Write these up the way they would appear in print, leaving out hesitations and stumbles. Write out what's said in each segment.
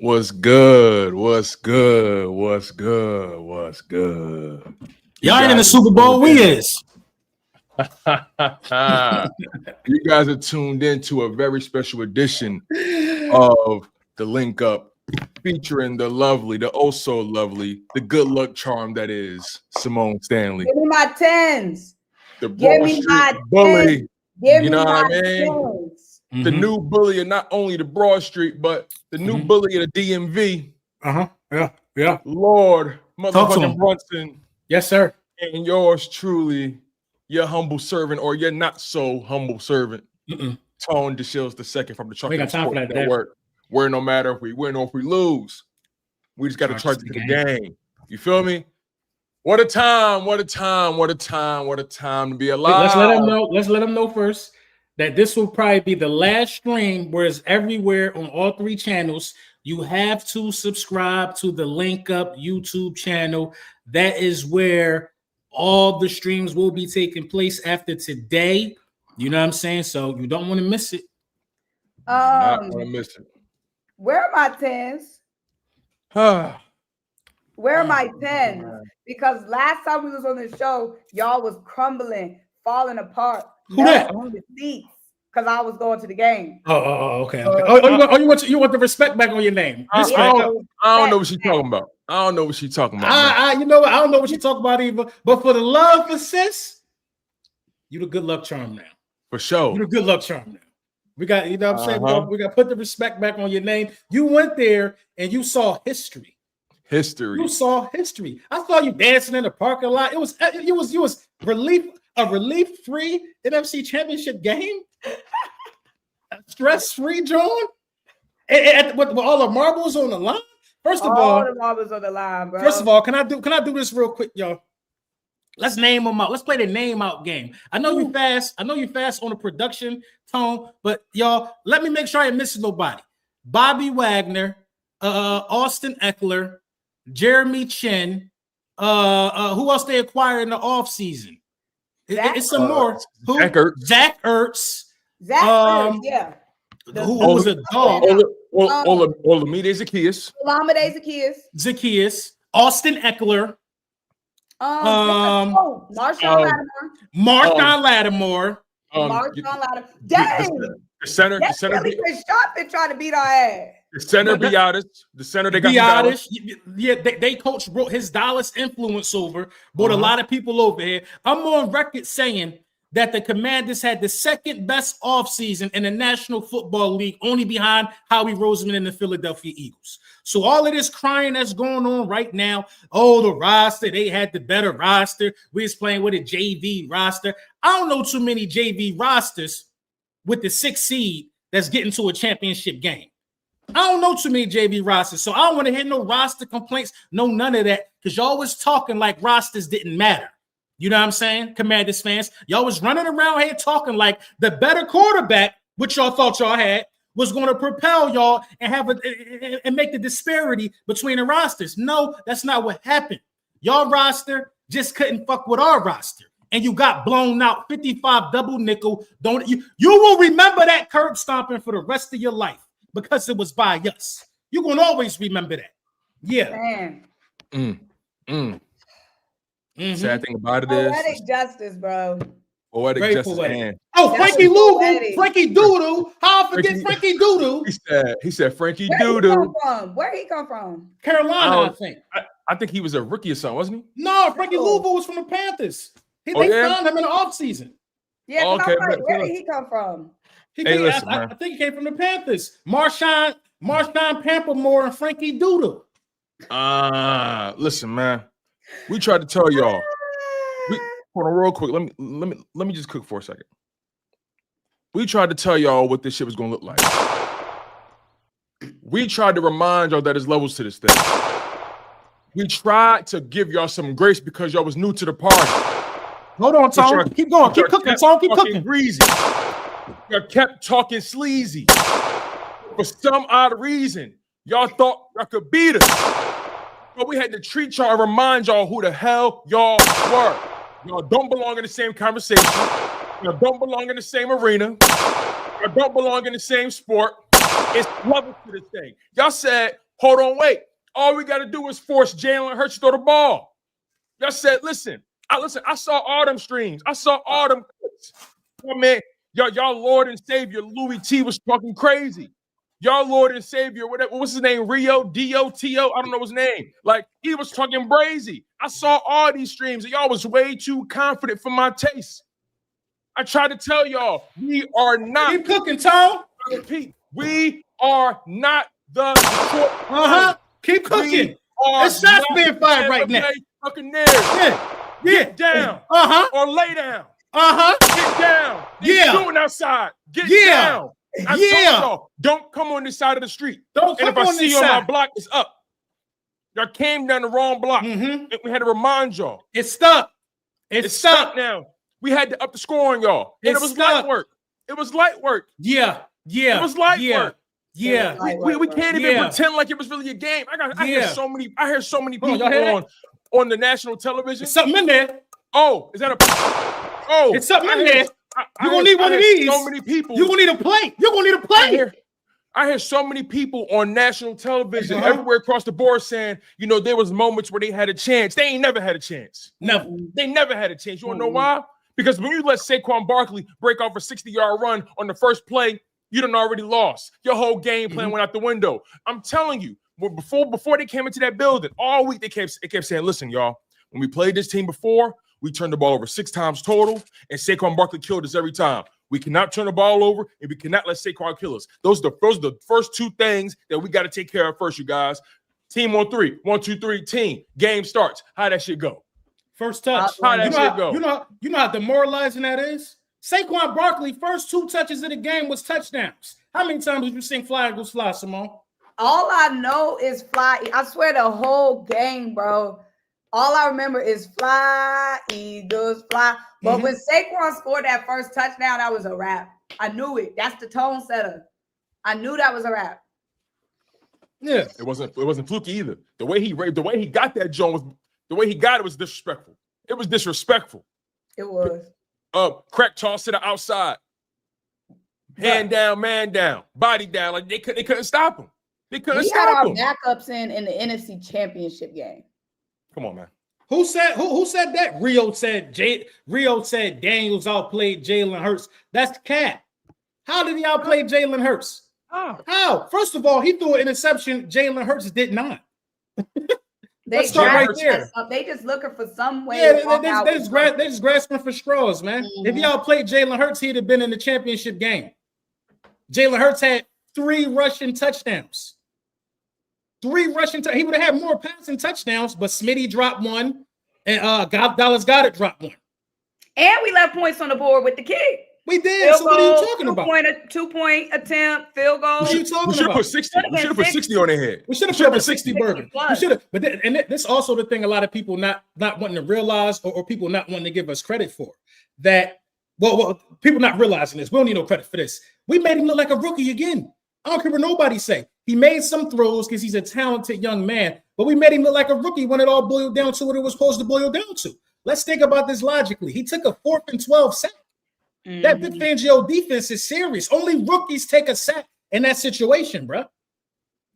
What's good? What's good? What's good? What's good? Y'all ain't in the Super Bowl. We is. You guys are tuned in to a very special edition of the Link Up, featuring the lovely, the oh so lovely, the good luck charm that is Symone Stanley. Give me my tens. The Broad Street bully. Give you know me what my I mean? tens. The new bully of not only the Broad Street, but the new bully of the DMV. Yeah. Lord, motherfucking Brunson. Yes, sir. And yours truly, your humble servant, or your not so humble servant, Tone DESHIELDS II from the Trucking Sports Network. Where no matter if we win or if we lose, we just got to charge it to the game. You feel me? What a time! What a time! What a time! What a time to be alive! Let's let them know. Let's let them know first that this will probably be the last stream, whereas everywhere on all three channels, you have to subscribe to the Link Up YouTube channel. That is where all the streams will be taking place after today. You know what I'm saying? So you don't want to miss it. Not want to miss it. Where are my tens? Where are my tens? Because last time we was on the show, y'all was crumbling, falling apart. Who that? On the seats because I was going to the game. Okay. You want the respect back on your name? I don't know what she's talking about. I don't know what she's talking about. You know what? I don't know what she's talking about either. But for the love of sis, you the good luck charm now. For sure. You the good luck charm now. We got, you know what I'm saying? We got to put the respect back on your name. You went there and you saw history. You saw history. I saw you dancing in the parking lot. It was a relief-free NFC Championship game. Stress-free, John. With all the marbles on the line. First of all, the marbles on the line, bro. First of all, can I do this real quick, y'all? Let's name them out. Let's play the name out game. I know you fast. I know you fast on the production tone, but y'all, let me make sure I ain't missing nobody. Bobby Wagner, Austin Eckler, Jeremy Chin. Who else they acquired in the offseason? It's some more. Who? Zach Ertz. Yeah. Who was a dog? Olamide Zacchaeus. Austin Eckler. Marshawn Lattimore. Dang. The center. Really sharp and trying to beat our ass. The center Biotis. The center they got Biotis. Yeah, they coach brought his Dallas influence over, brought a lot of people over here. I'm on record saying that the Commanders had the second best offseason in the National Football League, only behind Howie Roseman and the Philadelphia Eagles. So all of this crying that's going on right now, the roster, they had the better roster. We was playing with a JV roster. I don't know too many JV rosters with the 6th seed that's getting to a championship game. I don't know too many JV rosters, so I don't want to hear no roster complaints, none of that, because y'all was talking like rosters didn't matter. You know what I'm saying? Commanders fans, y'all was running around here talking like the better quarterback, which y'all thought y'all had, was going to propel y'all and and make the disparity between the rosters. No, that's not what happened. Y'all roster just couldn't fuck with our roster, and you got blown out 55 double nickel. You will remember that curb stomping for the rest of your life because it was by us. You're gonna always remember that. Yeah. Sad thing about it is poetic justice, bro. Poetic justice. Frankie Louvu, Frankie Doodoo. How I forget Frankie Doodoo? He said Frankie Doodoo. Where he come from? Carolina, I think. I think he was a rookie or something, wasn't he? No, Frankie Louvu was from the Panthers. They found him in the offseason. Yeah, okay. Where did he come from? I think he came from the Panthers. Marshawn Pamplemore and Frankie Doodoo. Listen, man. We tried to tell y'all. Hold on, real quick. Let me just cook for a second. We tried to tell y'all what this shit was gonna look like. We tried to remind y'all that there's levels to this thing. We tried to give y'all some grace because y'all was new to the party. Hold on, Tom. Keep going. Keep cooking, Tom. Keep cooking. Greasy. Y'all kept talking sleazy. For some odd reason, y'all thought y'all could beat us. But we had to treat y'all and remind y'all who the hell y'all were. Y'all don't belong in the same conversation. Y'all don't belong in the same arena. Y'all don't belong in the same sport. It's levels to this thing. Y'all said, hold on, wait. All we got to do is force Jalen Hurts to throw the ball. Y'all said, listen. I saw all them streams. I saw all them clips. Oh, man, y'all Lord and Savior Louis T was talking crazy. Y'all Lord and Savior, whatever, what's his name? Rio, D-O-T-O, I don't know his name. Like, he was talking brazy. I saw all these streams, and y'all was way too confident for my taste. I tried to tell y'all, we are not. Keep cooking, Tom. Repeat, we are not the Keep cooking. It's shots being fired right now. Fucking there. Get down. Or lay down. Get down. Shooting outside. Get down. I told y'all, don't come on this side of the street. Don't come and if on I see this you on side. my block, it's up. Y'all came down the wrong block. We had to remind y'all. It's stuck. It's stuck now. We had to up the score on y'all. And it was light work. It was light work. Yeah. It was light work. Yeah. We can't even pretend like it was really a game. I hear so many people on the national television. There's something in there. Oh, is that it's something in there. You're gonna need one of these. So many people. You're gonna need a plate. You're gonna need a plate. I hear so many people on national television everywhere across the board saying, you know, there was moments where they had a chance. They ain't never had a chance. Never. They never had a chance. You want to know why? Because when you let Saquon Barkley break off a 60-yard run on the first play, you done already lost. Your whole game plan went out the window. I'm telling you, before they came into that building, all week they kept saying, listen, y'all, when we played this team before, we turned the ball over 6 times total, and Saquon Barkley killed us every time. We cannot turn the ball over, and we cannot let Saquon kill us. Those are the first 2 things that we got to take care of first, you guys. Team on 3. 1, 2, 3, team. Game starts. How that shit go? First touch. How that shit go? You know how demoralizing that is? Saquon Barkley, first 2 touches of the game was touchdowns. How many times did you sing Fly Eagles Fly, Symone? All I know is fly. I swear the whole game, bro. All I remember is fly, Eagles, fly. But when Saquon scored that first touchdown, that was a wrap. I knew it. That's the tone setter. I knew that was a wrap. Yeah, it wasn't fluky either. The way he got that joint was the way he got it was disrespectful. It was disrespectful. It was. Crack toss to the outside. Hand down, man down, body down. Like they couldn't stop him. They couldn't stop him. We had our backups in the NFC Championship game. Come on, man. Who said that? Rio said Daniels outplayed Jalen Hurts. That's the cat. How did he outplay Jalen Hurts? How? First of all, he threw an interception. Jalen Hurts did not. They start right there. They just looking for some way. Yeah, they just grasping for straws, man. If y'all played Jalen Hurts, he'd have been in the championship game. Jalen Hurts had 3 rushing touchdowns. 3 rushing. He would have had more passing touchdowns, but Smitty dropped 1, and Dallas Goedert dropped 1. And we left points on the board with the kick. We did. So what are you talking about? 2-point attempt, field goal. What are you talking about? We should have put 60. We should have put 60 on their head. We should have put 60 burger. We should have. But this also the thing a lot of people not wanting to realize, or people not wanting to give us credit for. That well, people not realizing this. We don't need no credit for this. We made him look like a rookie again. I don't care what nobody say. He made some throws because he's a talented young man, but we made him look like a rookie when it all boiled down to what it was supposed to boil down to. Let's think about this logically. He took a 4th and 12 sack. That Vic Fangio defense is serious. Only rookies take a sack in that situation, bro.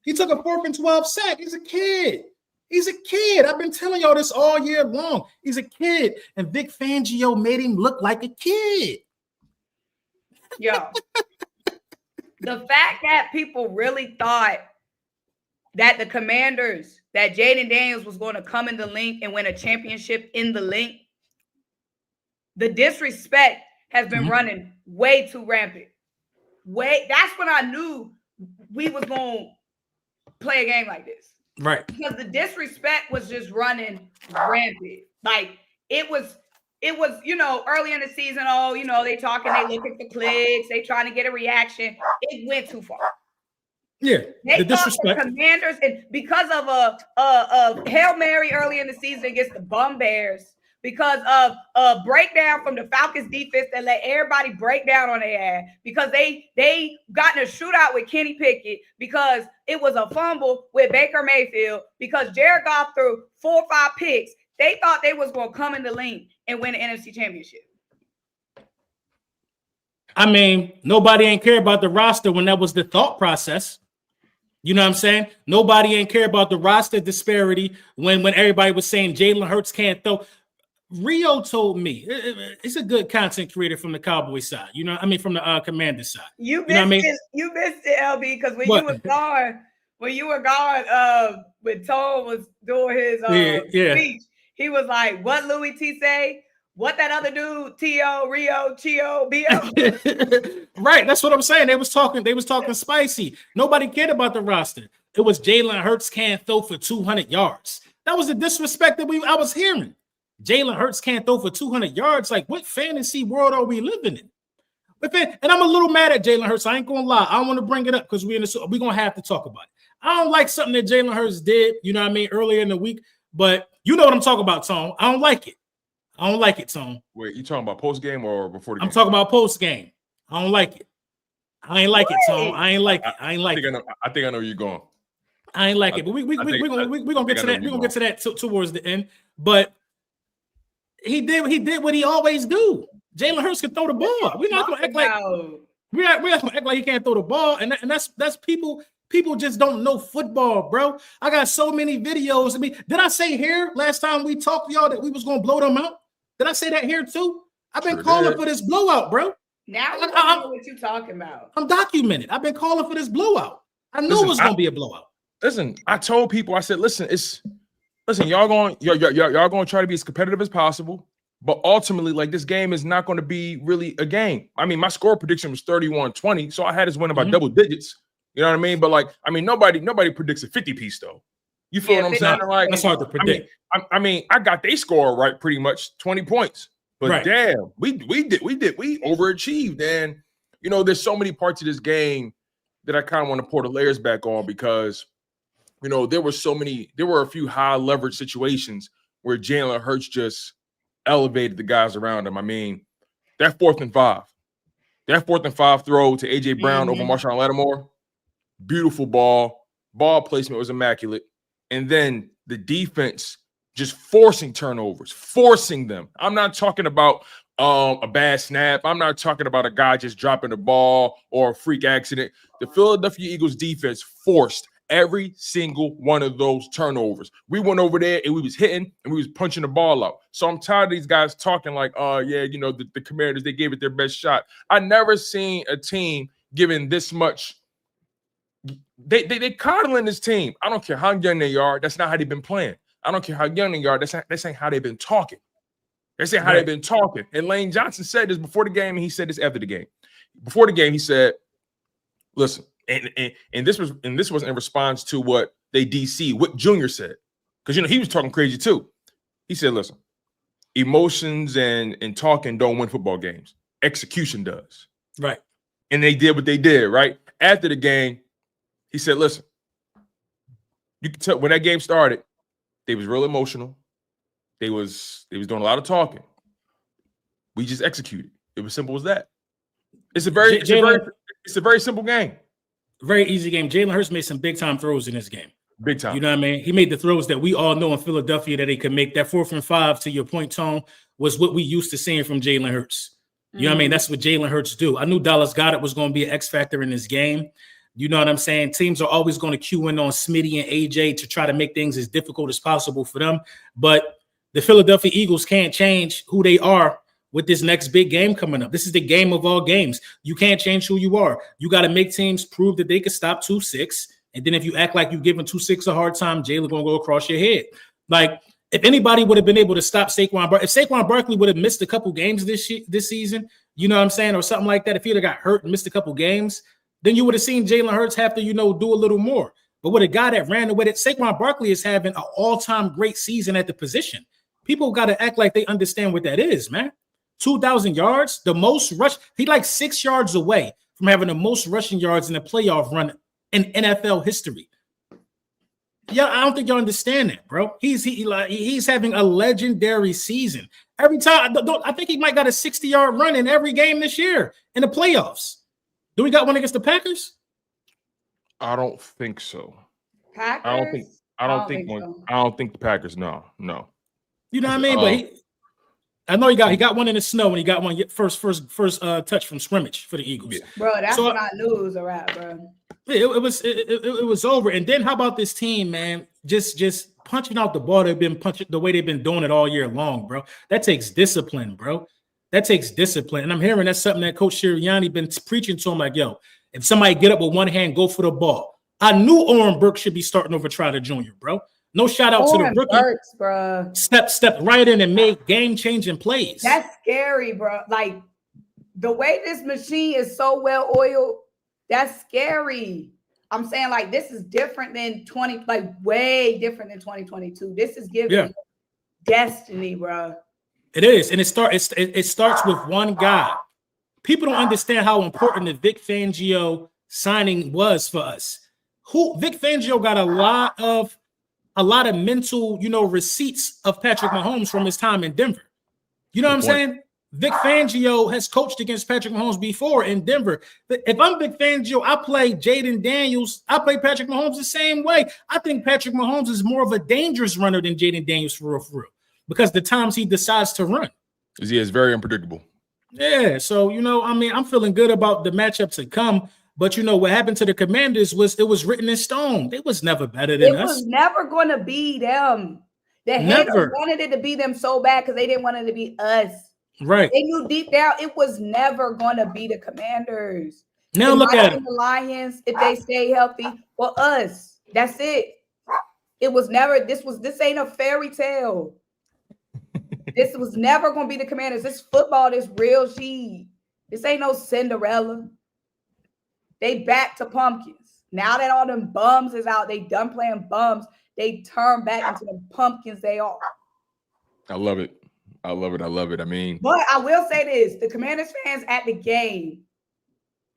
He took a 4th and 12 sack. He's a kid. He's a kid. I've been telling y'all this all year long. He's a kid, and Vic Fangio made him look like a kid. Yo. The fact that people really thought that the Commanders, that Jaden Daniels was going to come in the Linc and win a championship in the Linc, the disrespect has been running way too rampant. That's when I knew we was going to play a game like this. Right. Because the disrespect was just running rampant. Like it was, early in the season, they talking, they looking for clicks, they trying to get a reaction. It went too far. Yeah, they the disrespect. The Commanders, and because of a Hail Mary early in the season against the Bum Bears, because of a breakdown from the Falcons defense that let everybody break down on their ass, because they got in a shootout with Kenny Pickett, because it was a fumble with Baker Mayfield, because Jared Goff threw 4 or 5 picks. They thought they was going to come in the Linc and win the NFC Championship. I mean, nobody ain't care about the roster when that was the thought process. You know what I'm saying? Nobody ain't care about the roster disparity when everybody was saying Jalen Hurts can't throw. Rio told me it's a good content creator from the Cowboy side. You know, I mean, from the Commander side. You missed know what I mean? You missed it, LB, because when you were gone, when Tone was doing his speech, he was like, "What Louis T say? What that other dude, T.O., Rio, Chio, B.O. Right, that's what I'm saying. They was talking spicy. Nobody cared about the roster. It was Jalen Hurts can't throw for 200 yards. That was the disrespect that I was hearing. Jalen Hurts can't throw for 200 yards. Like, what fantasy world are we living in? And I'm a little mad at Jalen Hurts. I ain't gonna lie. I don't want to bring it up because we're gonna have to talk about it. I don't like something that Jalen Hurts did, you know what I mean, earlier in the week. But you know what I'm talking about, Tone. I don't like it. I don't like it, Tone. Wait, you talking about post game or before the game? I'm talking about post game. I don't like it. I ain't like it, Tone. I ain't like it. I ain't like it. I think I know where you're going. I ain't like it, but we're gonna get to that. We're gonna get to that towards the end. But he did what he always do. Jalen Hurts can throw the ball. We're not gonna act like we're not gonna act like he can't throw the ball. And that's people. People just don't know football, bro. I got so many videos. I mean, did I say here last time we talked to y'all that we was gonna blow them out? Did I say that here too? I've been calling for this blowout, bro. Now I know what you're talking about. I'm documented. I've been calling for this blowout. I knew it was gonna be a blowout. Listen, I told people, I said, listen, y'all going to try to be as competitive as possible, but ultimately, like, this game is not going to be really a game. I mean, my score prediction was 31-20, so I had us winning by double digits. You know what I mean? But like, I mean, nobody predicts a 50-piece though. You feel what I'm saying? Like, that's hard to predict. I mean, I got they score right pretty much 20 points. But damn, we overachieved. And you know, there's so many parts of this game that I kind of want to pour the layers back on because you know, there were a few high leverage situations where Jalen Hurts just elevated the guys around him. I mean, that 4th and 5 throw to AJ Brown over Marshawn Lattimore. Beautiful ball placement was immaculate. And then the defense just forcing turnovers, forcing them. I'm not talking about a bad snap. I'm not talking about a guy just dropping the ball or a freak accident. The Philadelphia Eagles defense forced every single one of those turnovers. We went over there and we was hitting and we was punching the ball out. So I'm tired of these guys talking like, oh yeah, you know, the Commanders, they gave it their best shot. I never seen a team given this much. They coddling this team. I don't care how young they are. That's not how they've been playing. I don't care how young they are. That's ain't how they've been talking. That's ain't how they've been talking. And Lane Johnson said this before the game, and he said this after the game. Before the game, he said, "Listen," and this was in response to what they DC, what Junior said, because you know he was talking crazy too. He said, "Listen, emotions and talking don't win football games. Execution does." Right. And they did what they did. Right after the game. He said, listen, you can tell when that game started, they was real emotional. They was doing a lot of talking. We just executed. It was simple as that. It's a very simple game. Very easy game. Jalen Hurts made some big time throws in this game. Big time. You know what I mean? He made the throws that we all know in Philadelphia that he could make. That 4th and 5, to your point, Tone, was what we used to seeing from Jalen Hurts. You know what I mean? That's what Jalen Hurts do. I knew Dallas Goedert was going to be an X factor in this game. You know what I'm saying? Teams are always going to cue in on Smitty and AJ to try to make things as difficult as possible for them. But the Philadelphia Eagles can't change who they are with this next big game coming up. This is the game of all games. You can't change who you are. You got to make teams prove that they can stop 2-6. And then if you act like you're giving 2-6 a hard time, Jalen going to go across your head. Like, if anybody would have been able to stop Saquon Barkley, if Saquon Barkley would have missed a couple games this season, you know what I'm saying, or something like that, if he'd have got hurt and missed a couple games, then you would have seen Jalen Hurts have to, you know, do a little more. But with a guy that ran away, that Saquon Barkley is having an all-time great season at the position. People got to act like they understand what that is, man. 2,000 yards, the most rush. He like 6 yards away from having the most rushing yards in a playoff run in NFL history. Yeah, I don't think y'all understand that, bro. He's having a legendary season. Every time, I think he might got a 60-yard run in every game this year in the playoffs. Do we got one against the Packers? I don't think so. Packers? I don't think the Packers. No. You know what I mean? But I know he got one in the snow, and he got one first touch from scrimmage for the Eagles. Yeah. Bro, that's when I knew it was a wrap, bro. It was over. And then how about this team, man? Just punching out the ball. They've been punching the way they've been doing it all year long, bro. That takes discipline, bro. That takes discipline. And I'm hearing that's something that Coach Sirianni been preaching to him, like, yo, if somebody get up with one hand, go for the ball. I knew Oren Burks should be starting over Trotter Jr., bro. No shout out to the rookie. Burks, bro. Stepped right in and made game-changing plays. That's scary, bro. Like, the way this machine is so well oiled, that's scary. I'm saying, like, this is different than way different than 2022. This is giving destiny, bro. It is, and it starts with one guy. People don't understand how important the Vic Fangio signing was for us. Vic Fangio got a lot of mental, receipts of Patrick Mahomes from his time in Denver. You know what I'm saying? Vic Fangio has coached against Patrick Mahomes before in Denver. If I'm Vic Fangio, I play Jaden Daniels. I play Patrick Mahomes the same way. I think Patrick Mahomes is more of a dangerous runner than Jaden Daniels for real, because the times he decides to run. He is very unpredictable. Yeah, so, I'm feeling good about the matchup to come. But what happened to the Commanders was written in stone. They was never better than us. It was never going to be them. The haters wanted it to be them so bad because they didn't want it to be us. Right. They knew deep down it was never going to be the Commanders. Now look at them. The Lions, if they stay healthy, or us. That's it. It was never. This ain't a fairy tale. This was never going to be the Commanders. This football, this real shit. This ain't no Cinderella. They back to pumpkins. Now that all them bums is out, they done playing bums. They turn back into the pumpkins they are. I love it. I love it. I mean, but I will say this: the Commanders fans at the game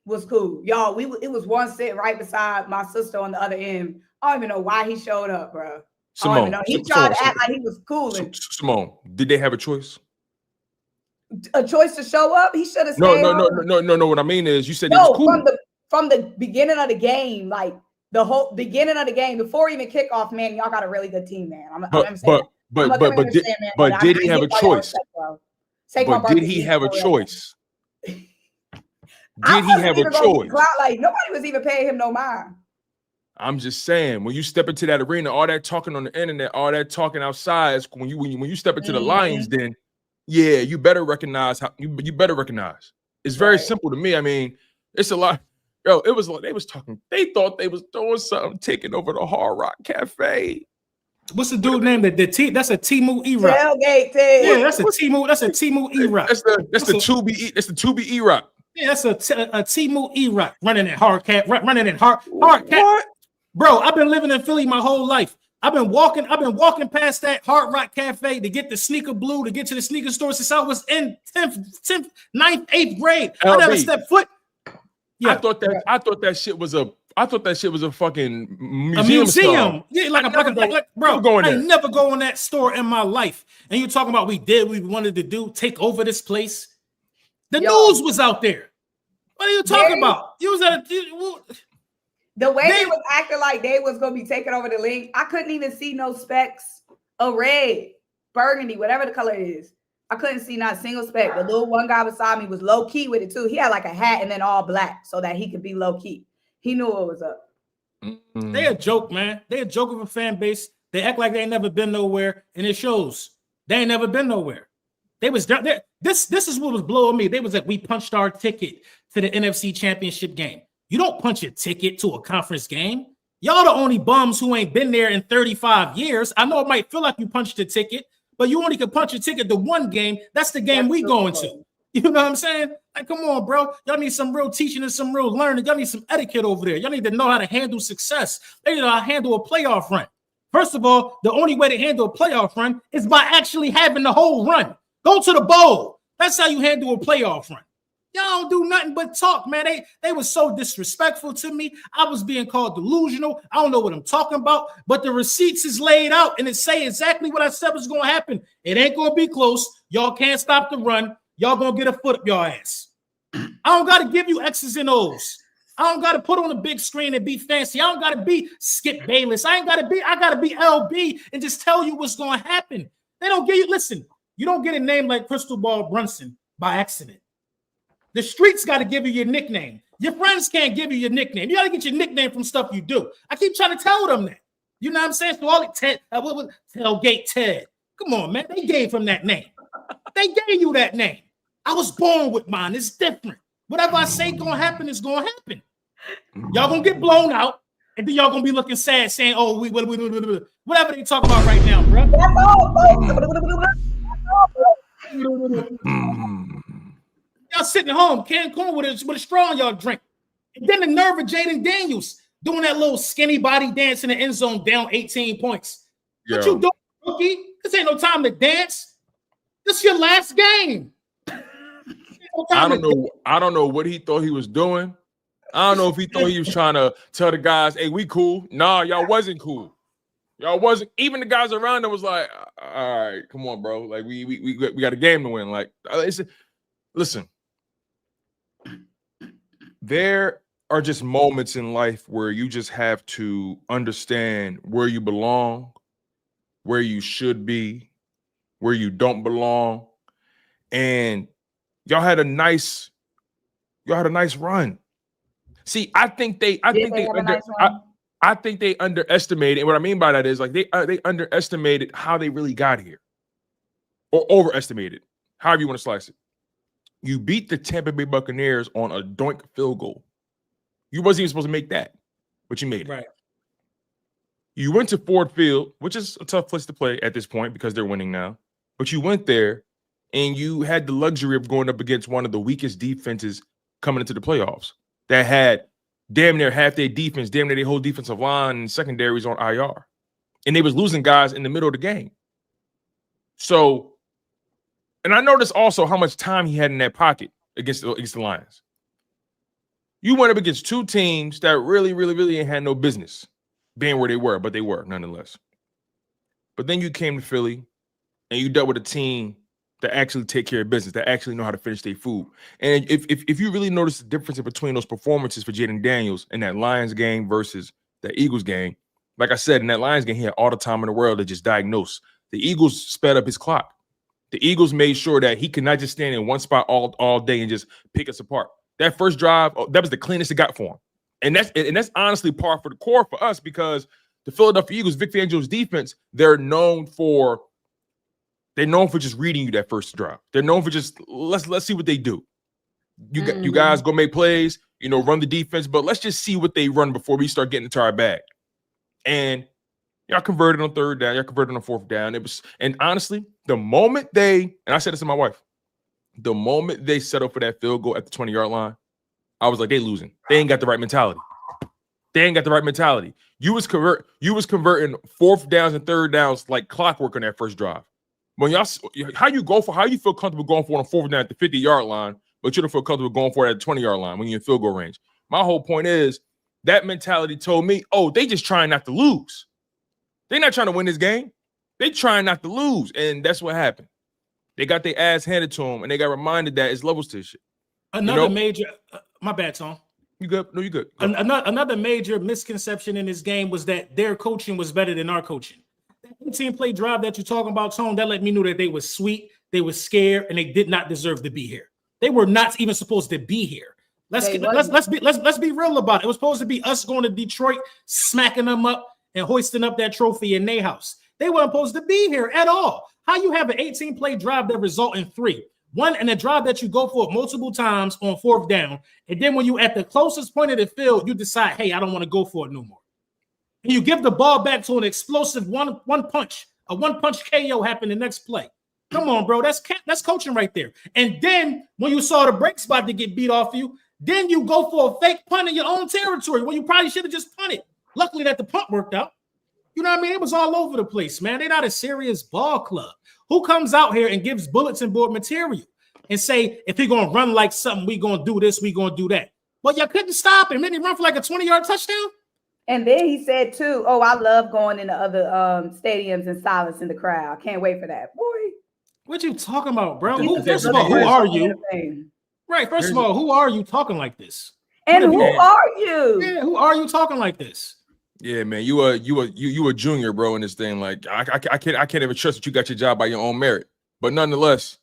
was cool, y'all. It was one sitting right beside my sister on the other end. I don't even know why he showed up, bro. Symone, he tried to act like he was cool. Symone, did they have a choice? A choice to show up? He should have. No. What I mean is, you said it was cool. From the beginning of the game, like the whole beginning of the game, before even kickoff, man, y'all got a really good team, man. But did he have a choice? But did he have a choice? Did he have a choice? Like nobody was even paying him no mind. I'm just saying, when you step into that arena, all that talking on the internet, all that talking outside, when you step into the Lions, then you better recognize how you better recognize. It's very simple to me. I mean, it's a lot. Yo, it was like they was talking. They thought they was doing something, taking over the Hard Rock Cafe. What's the dude name? That's a Timu E-Rock. Tailgate. Yeah, that's a Timu E-Rock. That's the 2B E-Rock. Yeah, that's a Timu E-Rock running in hard cat. What? Bro, I've been living in Philly my whole life. I've been walking past that Hard Rock Cafe to get the sneaker blue, to get to the sneaker store since I was in 10th, 9th, 8th grade. LB. I never stepped foot. Yeah. I thought that shit was a fucking museum. A museum. Yeah, bro, I ain't never go in that store in my life. And you're talking about we wanted to do, take over this place. The news was out there. What are you talking about? You was at the way they was acting like they was gonna be taking over the Linc. I couldn't even see no specks of red, burgundy, whatever the color is. I couldn't see not a single speck. The little one guy beside me was low key with it too. He had like a hat and then all black so that he could be low key. He knew what was up. Mm-hmm. They a joke, man. They a joke of a fan base. They act like they ain't never been nowhere, and it shows. They ain't never been nowhere. They was there. This is what was blowing me. They was like, we punched our ticket to the NFC Championship game. You don't punch a ticket to a conference game. Y'all the only bums who ain't been there in 35 years. I know it might feel like you punched a ticket, but you only can punch a ticket to one game. That's the game we going to. You know what I'm saying? Like, come on, bro. Y'all need some real teaching and some real learning. Y'all need some etiquette over there. Y'all need to know how to handle success. They need to know how to handle a playoff run. First of all, the only way to handle a playoff run is by actually having the whole run. Go to the bowl. That's how you handle a playoff run. Y'all don't do nothing but talk, man. They were so disrespectful to me. I was being called delusional. I don't know what I'm talking about, but the receipts is laid out and it say exactly what I said was going to happen. It ain't going to be close. Y'all can't stop the run. Y'all going to get a foot up your ass. I don't got to give you X's and O's. I don't got to put on a big screen and be fancy. I don't got to be Skip Bayless. I got to be LB and just tell you what's going to happen. They don't give you, listen, You don't get a name like Crystal Ball Brunson by accident. The streets got to give you your nickname. Your friends can't give you your nickname. You got to get your nickname from stuff you do. I keep trying to tell them that. You know what I'm saying? So all Ted, what was Tailgate Ted? Come on, man. They gave him that name. They gave you that name. I was born with mine. It's different. Whatever I say gonna happen is gonna happen. Y'all gonna get blown out, and then y'all gonna be looking sad, saying, "Oh, whatever they talking about right now, bro." Y'all sitting at home, Cancun with a straw y'all drink, and then the nerve of Jaden Daniels doing that little skinny body dance in the end zone, down 18 points. Yo. What you doing, rookie? This ain't no time to dance. This is your last game. I don't know what he thought he was doing. I don't know if he thought he was trying to tell the guys, "Hey, we cool." Nah, y'all wasn't cool. Y'all wasn't. Even the guys around him was like, "All right, come on, bro. Like we got a game to win." Like, listen, there are just moments in life where you just have to understand where you belong, where you should be, where you don't belong, and y'all had a nice run. See, I think they underestimated. And what I mean by that is like they underestimated how they really got here, or overestimated, however you want to slice it. You beat the Tampa Bay Buccaneers on a doink field goal. You wasn't even supposed to make that, but you made it. Right. You went to Ford Field, which is a tough place to play at this point because they're winning now. But you went there and you had the luxury of going up against one of the weakest defenses coming into the playoffs that had damn near half their defense, damn near their whole defensive line and secondaries on IR. And they was losing guys in the middle of the game. So, and I noticed also how much time he had in that pocket against the Lions. You went up against two teams that really ain't had no business being where they were, but they were nonetheless. But then you came to Philly and you dealt with a team that actually take care of business, that actually know how to finish their food. And if you really notice the difference between those performances for Jaden Daniels in that Lions game versus the Eagles game, like I said, in that Lions game, he had all the time in the world to just diagnose. The Eagles sped up his clock. The Eagles made sure that he could not just stand in one spot all day and just pick us apart. That first drive, that was the cleanest it got for him. And that's honestly par for the core for us because the Philadelphia Eagles, Vic Fangio's defense, they're known for just reading you that first drive. They're known for just let's see what they do. You guys go make plays, run the defense, but let's just see what they run before we start getting into our bag. And y'all converted on third down, y'all converted on fourth down. And honestly, the moment and I said this to my wife, the moment they settled for that field goal at the 20-yard line, I was like, they losing. They ain't got the right mentality. You was converting fourth downs and third downs like clockwork on that first drive. When how you feel comfortable going for it on fourth down at the 50-yard line, but you don't feel comfortable going for it at the 20-yard line when you're in field goal range. My whole point is that mentality told me, oh, they just trying not to lose. They're not trying to win this game. They trying not to lose, and that's what happened. They got their ass handed to them, and they got reminded that it's levels to this shit. Another major my bad, Tom. You good? No, you good. Another major misconception in this game was that their coaching was better than our coaching. That 18-play drive that you're talking about, Tom, that let me know that they were sweet, they were scared, and they did not deserve to be here. They were not even supposed to be here. Let's be real about it. It was supposed to be us going to Detroit, smacking them up and hoisting up that trophy in their house. They weren't supposed to be here at all. How you have an 18-play drive that result in 3? One, and a drive that you go for multiple times on fourth down, and then when you at the closest point of the field, you decide, hey, I don't want to go for it no more. And you give the ball back to an explosive one punch. A one-punch KO happened the next play. Come on, bro. That's coaching right there. And then when you saw the brakes about to get beat off you, then you go for a fake punt in your own territory when you probably should have just punted. Luckily that the punt worked out. You know what I mean? It was all over the place, man. They're not a serious ball club. Who comes out here and gives bulletin board material and say, if he's going to run like something, we going to do this, we going to do that. Well, y'all couldn't stop him. Then he run for like a 20-yard touchdown. And then he said, too, oh, I love going into other stadiums and silencing the crowd. Can't wait for that. Boy. What you talking about, bro? First of all, who are you? Right. First of all, who are you talking like this? And who are you? Yeah, who are you talking like this? Yeah, man, you a junior, bro, in this thing. Like I can't even trust that you got your job by your own merit. But nonetheless,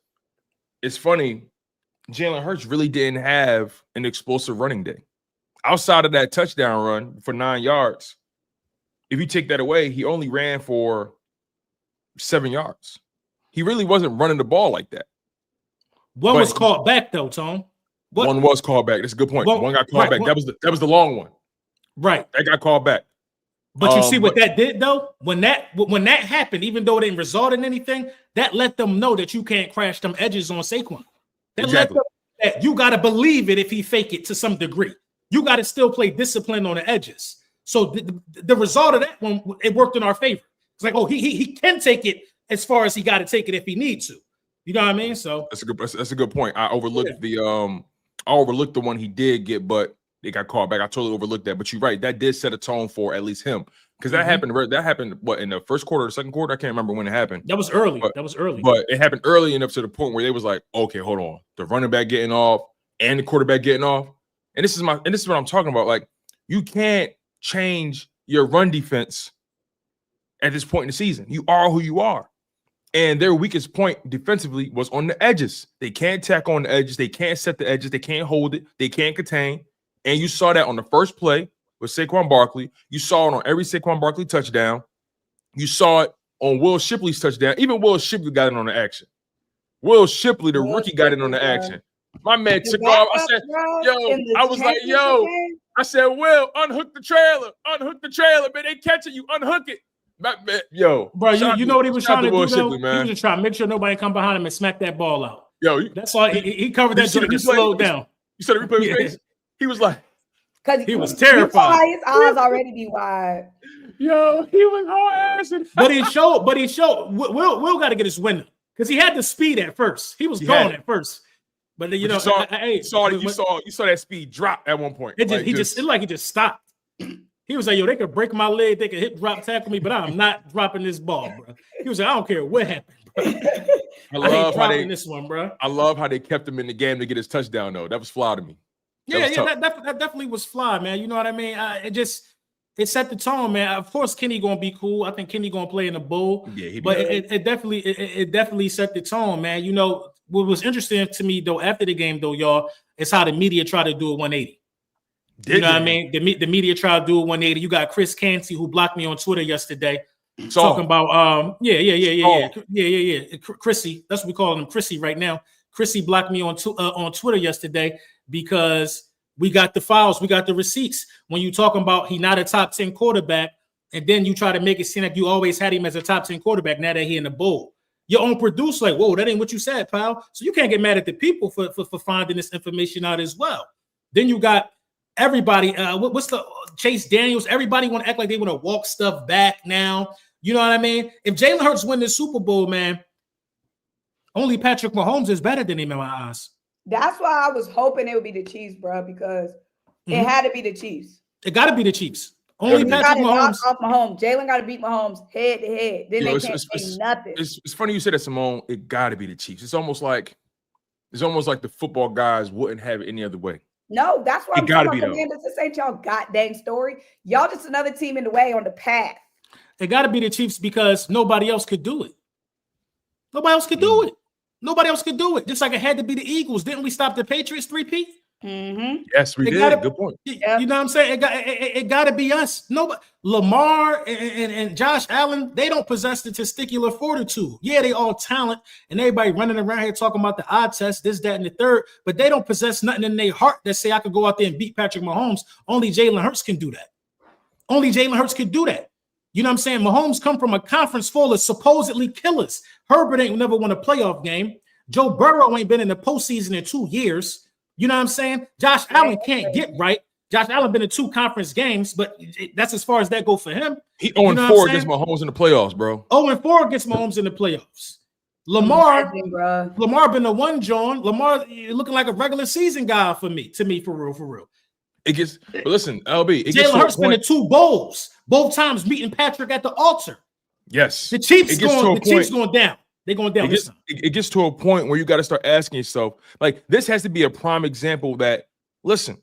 it's funny. Jalen Hurts really didn't have an explosive running day. Outside of that touchdown run for 9 yards, if you take that away, he only ran for 7 yards. He really wasn't running the ball like that. One was called back though, Tom. One was called back. That's a good point. One got called back. That was the long one. Right. That got called back. But you see what that did though? When that happened, even though it didn't result in anything, that let them know that you can't crash them edges on Saquon. That let them know that you got to believe it if he fake it to some degree. You got to still play discipline on the edges. So the result of that one, it worked in our favor. It's like, oh, he can take it as far as he got to take it if he needs to. You know what I mean? So that's a good point. I overlooked the one he did get, but they got called back. I totally overlooked that. But you're right. That did set a tone for at least him. Because that happened. That happened what, in the first quarter or second quarter? I can't remember when it happened. That was early. But it happened early enough to the point where they was like, okay, hold on. The running back getting off and the quarterback getting off. And this is what I'm talking about. Like, you can't change your run defense at this point in the season. You are who you are. And their weakest point defensively was on the edges. They can't tackle on the edges. They can't set the edges. They can't hold it. They can't contain. And you saw that on the first play with Saquon Barkley. You saw it on every Saquon Barkley touchdown. You saw it on Will Shipley's touchdown. Even Will Shipley got it on the action. Will Shipley, the rookie, got it on the action. My man took off. I said, I said, Will, unhook the trailer. Unhook the trailer, man. They catching you. Unhook it. Yo, bro, you know what he was trying to do, though? He was just trying to make sure nobody come behind him and smack that ball out. Yo, that's all. He covered that joint and slowed down. You saw the replay of his face? He was like, because he was terrified. His eyes already be wide. Yo, he was hard ass. But he showed. Will got to get his winner because he had the speed at first. He was going at first. But then, you saw that speed drop at one point. It looked like he just stopped. He was like, yo, they could break my leg, they could hip drop tackle me, but I'm not dropping this ball, bro. He was like, I don't care what happened, bro. I ain't dropping this one, bro. I love how they kept him in the game to get his touchdown, though. That was fly to me. That definitely was fly, man. You know what I mean? It set the tone, man. Of course, Kenny gonna be cool. I think Kenny gonna play in the bowl. Yeah, but it definitely set the tone, man. You know what was interesting to me though after the game, though, y'all, is how the media tried to do a 180. You know what I mean? The media tried to do a 180. You got Chris Canty, who blocked me on Twitter yesterday, talking about Chrissy. That's what we call him, Chrissy, right now. Chrissy blocked me on Twitter yesterday because we got the files, we got the receipts. When you talking about he not a top 10 quarterback, and then you try to make it seem like you always had him as a top 10 quarterback. Now that he in the bowl, your own producer like, whoa, that ain't what you said, pal. So you can't get mad at the people for finding this information out as well. Then you got everybody, what's the Chase Daniels? Everybody want to act like they want to walk stuff back now. You know what I mean? If Jalen Hurts win the Super Bowl, man, only Patrick Mahomes is better than him in my eyes. That's why I was hoping it would be the Chiefs, bro, because it had to be the Chiefs. It got to be the Chiefs. Only Patrick Mahomes. Off Mahomes. Jalen got to beat Mahomes head to head. Then they can't say nothing. It's funny you said that, Symone. It got to be the Chiefs. It's almost like the football guys wouldn't have it any other way. No, that's why I'm talking about Commanders. This ain't y'all goddamn story. Y'all just another team in the way on the path. It got to be the Chiefs because nobody else could do it. Nobody else could do it. Nobody else could do it. Just like it had to be the Eagles. Didn't we stop the Patriots 3-peat? Mm-hmm. Yes, we did. Good point. You know what I'm saying? It got to be us. Nobody. Lamar and Josh Allen, they don't possess the testicular fortitude. Yeah, they all talent, and everybody running around here talking about the eye test, this, that, and the third, but they don't possess nothing in their heart that say I could go out there and beat Patrick Mahomes. Only Jalen Hurts can do that. Only Jalen Hurts can do that. You know what I'm saying? Mahomes come from a conference full of supposedly killers. Herbert ain't never won a playoff game. Joe Burrow ain't been in the postseason in 2 years. You know what I'm saying? Josh Allen can't get right. Josh Allen been in 2 conference games, but that's as far as that go for him. He 0-4 against Mahomes in the playoffs, bro. 0-4 against Mahomes in the playoffs. Lamar been the one, John. Lamar looking like a regular season guy for me, for real. It gets, but listen, LB. Jalen Hurts been in 2 bowls, both times meeting Patrick at the altar. Yes, the Chiefs going down. They're going down. It gets to a point where you got to start asking yourself, like, this has to be a prime example that, listen,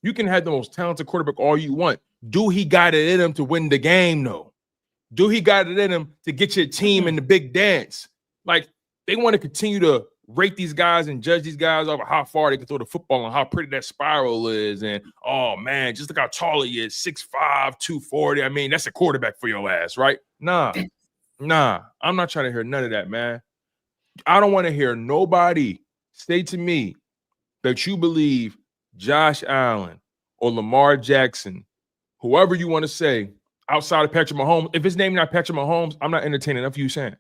you can have the most talented quarterback all you want. Do he got it in him to win the game? No. Do he got it in him to get your team in the big dance? Like, they want to continue to rate these guys and judge these guys over how far they can throw the football and how pretty that spiral is. And, oh, man, just look how tall he is, 6'5", 240. I mean, that's a quarterback for your ass, right? Nah, I'm not trying to hear none of that, man. I don't want to hear nobody say to me that you believe Josh Allen or Lamar Jackson, whoever you want to say, outside of Patrick Mahomes, if his name not Patrick Mahomes, I'm not entertaining enough of you saying.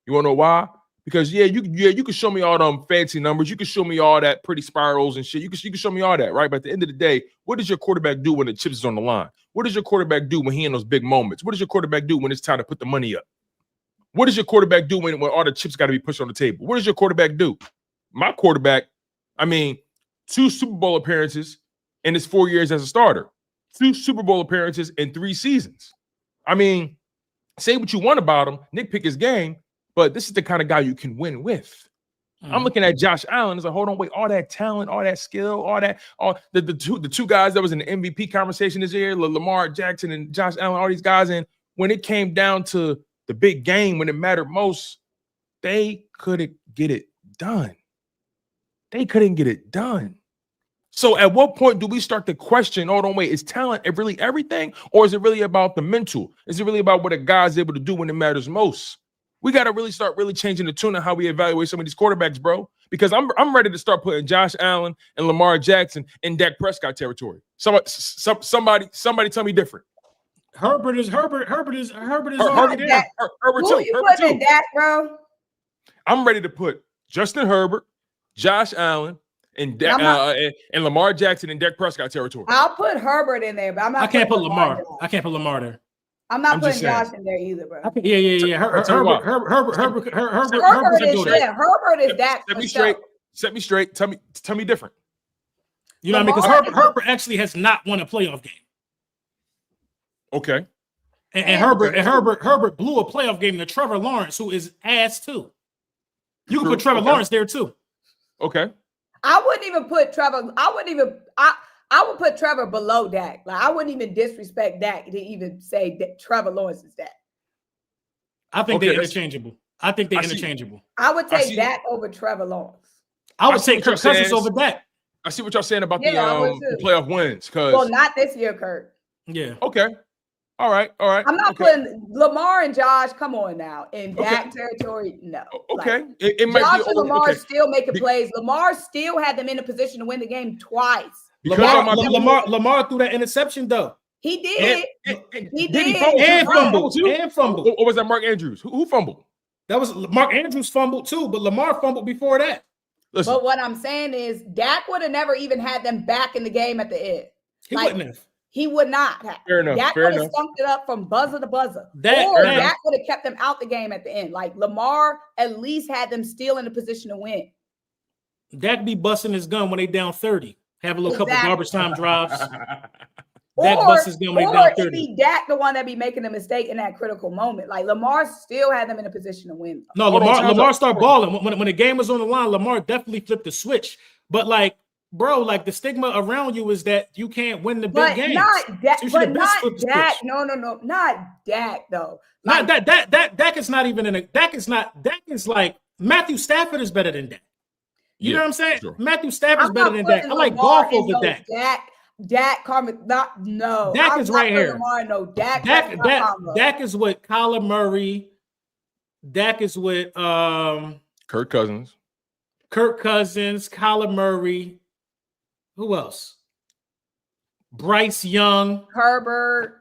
You want to know why? Because you can show me all them fancy numbers. You can show me all that pretty spirals and shit. You can show me all that, right? But at the end of the day, what does your quarterback do when the chips is on the line? What does your quarterback do when he in those big moments? What does your quarterback do when it's time to put the money up? What does your quarterback do when all the chips got to be pushed on the table? What does your quarterback do? My quarterback, 2 Super Bowl appearances in his 4 years as a starter. 2 Super Bowl appearances in 3 seasons. Say what you want about him, nitpick his game, but this is the kind of guy you can win with. I'm looking at Josh Allen. It's like, hold on, wait, all that talent, all that skill, all the two guys that was in the MVP conversation this year, Lamar Jackson and Josh Allen, all these guys, and when it came down to the big game, when it mattered most, they couldn't get it done. They couldn't get it done. So at what point do we start to question, hold on, wait, is talent really everything? Or is it really about the mental? Is it really about what a guy's able to do when it matters most? We got to really start changing the tune of how we evaluate some of these quarterbacks, bro. Because I'm ready to start putting Josh Allen and Lamar Jackson in Dak Prescott territory. Somebody tell me different. Herbert is already there. Herbert Who too. you putting in Dak, bro? I'm ready to put Justin Herbert, Josh Allen, and Lamar Jackson in Dak Prescott territory. I'll put Herbert in there, but I'm not. I can't put Lamar. I can't put Lamar there. I'm not putting Josh in there either, bro. Yeah. Herbert is Dak. Set me straight. Tell me different. You know what I mean? Because Herbert actually has not won a playoff game. Okay. And Herbert blew a playoff game to Trevor Lawrence, who is ass too. You can put Trevor Lawrence there too. Okay. I wouldn't even put Trevor. I would put Trevor below Dak. Like, I wouldn't even disrespect Dak to even say that Trevor Lawrence is Dak. I think they're interchangeable. I would take Dak over Trevor Lawrence. I would take Kirk Cousins over Dak. I see what y'all saying about the playoff wins. Well, not this year, Kurt. Yeah. Okay. All right. I'm not putting Lamar and Josh. Come on now, in Dak territory. No. Okay. Like, it might Josh be and Lamar still making plays. Lamar still had them in a position to win the game twice. Lamar threw that interception though. He did. He did. And fumbled. Or was that Mark Andrews? Who fumbled? That was Mark Andrews fumbled too, but Lamar fumbled before that. Listen. But what I'm saying is Dak would have never even had them back in the game at the end. He wouldn't have. He would not have. Fair enough. Dak would have stumped it up from buzzer to buzzer. Dak would have kept them out the game at the end. Like, Lamar at least had them still in a position to win. Dak be busting his gun when they down 30. Have a little couple garbage time drives. Dak busts his gun when they down 30. Or be Dak the one that be making a mistake in that critical moment. Like, Lamar still had them in a position to win. No, Lamar started balling. When the game was on the line, Lamar definitely flipped the switch. But like, bro, like, the stigma around you is that you can't win the big games. Not Dak. But not Dak. No, not Dak though. Like, not Dak is not even in a. Dak is like Matthew Stafford is better than Dak. You know what I'm saying? Sure. Matthew Stafford is better than Dak. I like golf over Dak. Dak Carmen, no. Dak is right here. Lamar, no. Dak is with Kyler Murray. Dak is with Kirk Cousins, Kyler Murray. Who else? Bryce Young, Herbert.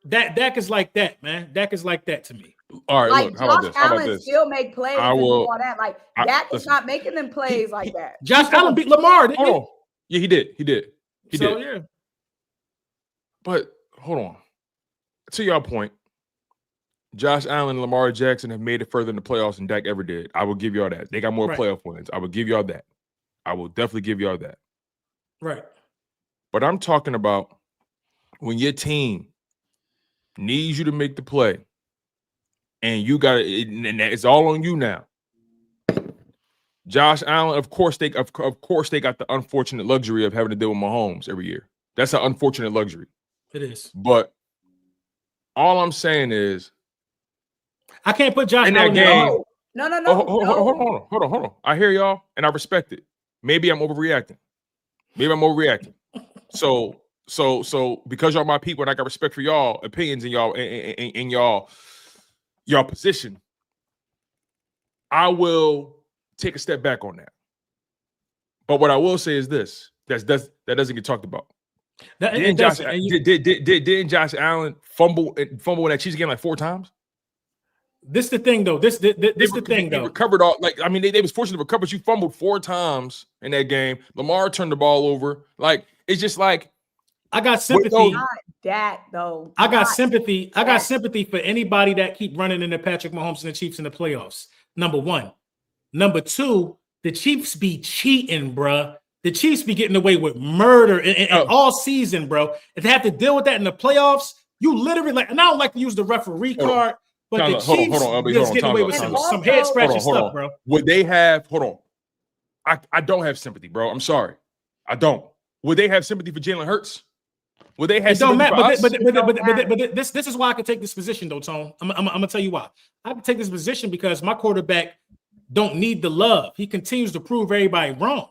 Dak is like that, man. Dak is like that to me. All right, like, look, how about this? Still make plays and all that. Like, Dak is not making them plays like that. Josh Allen beat Lamar, didn't he? Yeah, he did. He did. Yeah. But hold on. To your point, Josh Allen and Lamar Jackson have made it further in the playoffs than Dak ever did. I will give y'all that. They got more playoff wins. I will give y'all that. I will definitely give y'all that. Right. But I'm talking about when your team needs you to make the play, and you got it, and it's all on you now. Josh Allen, of course they got the unfortunate luxury of having to deal with Mahomes every year. That's an unfortunate luxury. It is. But all I'm saying is, I can't put Josh in Allen that game. No. Hold on. I hear y'all, and I respect it. Maybe I'm overreacting. So because y'all my people, and I got respect for y'all opinions and y'all position, I will take a step back on that. But what I will say is this: that doesn't get talked about. Didn't Josh Allen fumble in that Chiefs game like 4 times? This the thing though. This the thing though. They recovered all, like, I mean, they was fortunate to recover, but you fumbled 4 times in that game. Lamar turned the ball over. Like, it's just like, I got sympathy. Not that though. I got sympathy. I got sympathy for anybody that keep running into Patrick Mahomes and the Chiefs in the playoffs. Number one. Number two, the Chiefs be cheating, bruh. The Chiefs be getting away with murder and all season, bro. If they have to deal with that in the playoffs, you literally, like, and I don't like to use the referee card, but the Chiefs just getting away with some head scratching stuff, bro. Would they have, I don't have sympathy, bro. I'm sorry. I don't. Would they have sympathy for Jalen Hurts? Would they have sympathy for us? But this is why I can take this position, though, Tone. I'm going to tell you why. I can take this position because my quarterback don't need the love. He continues to prove everybody wrong.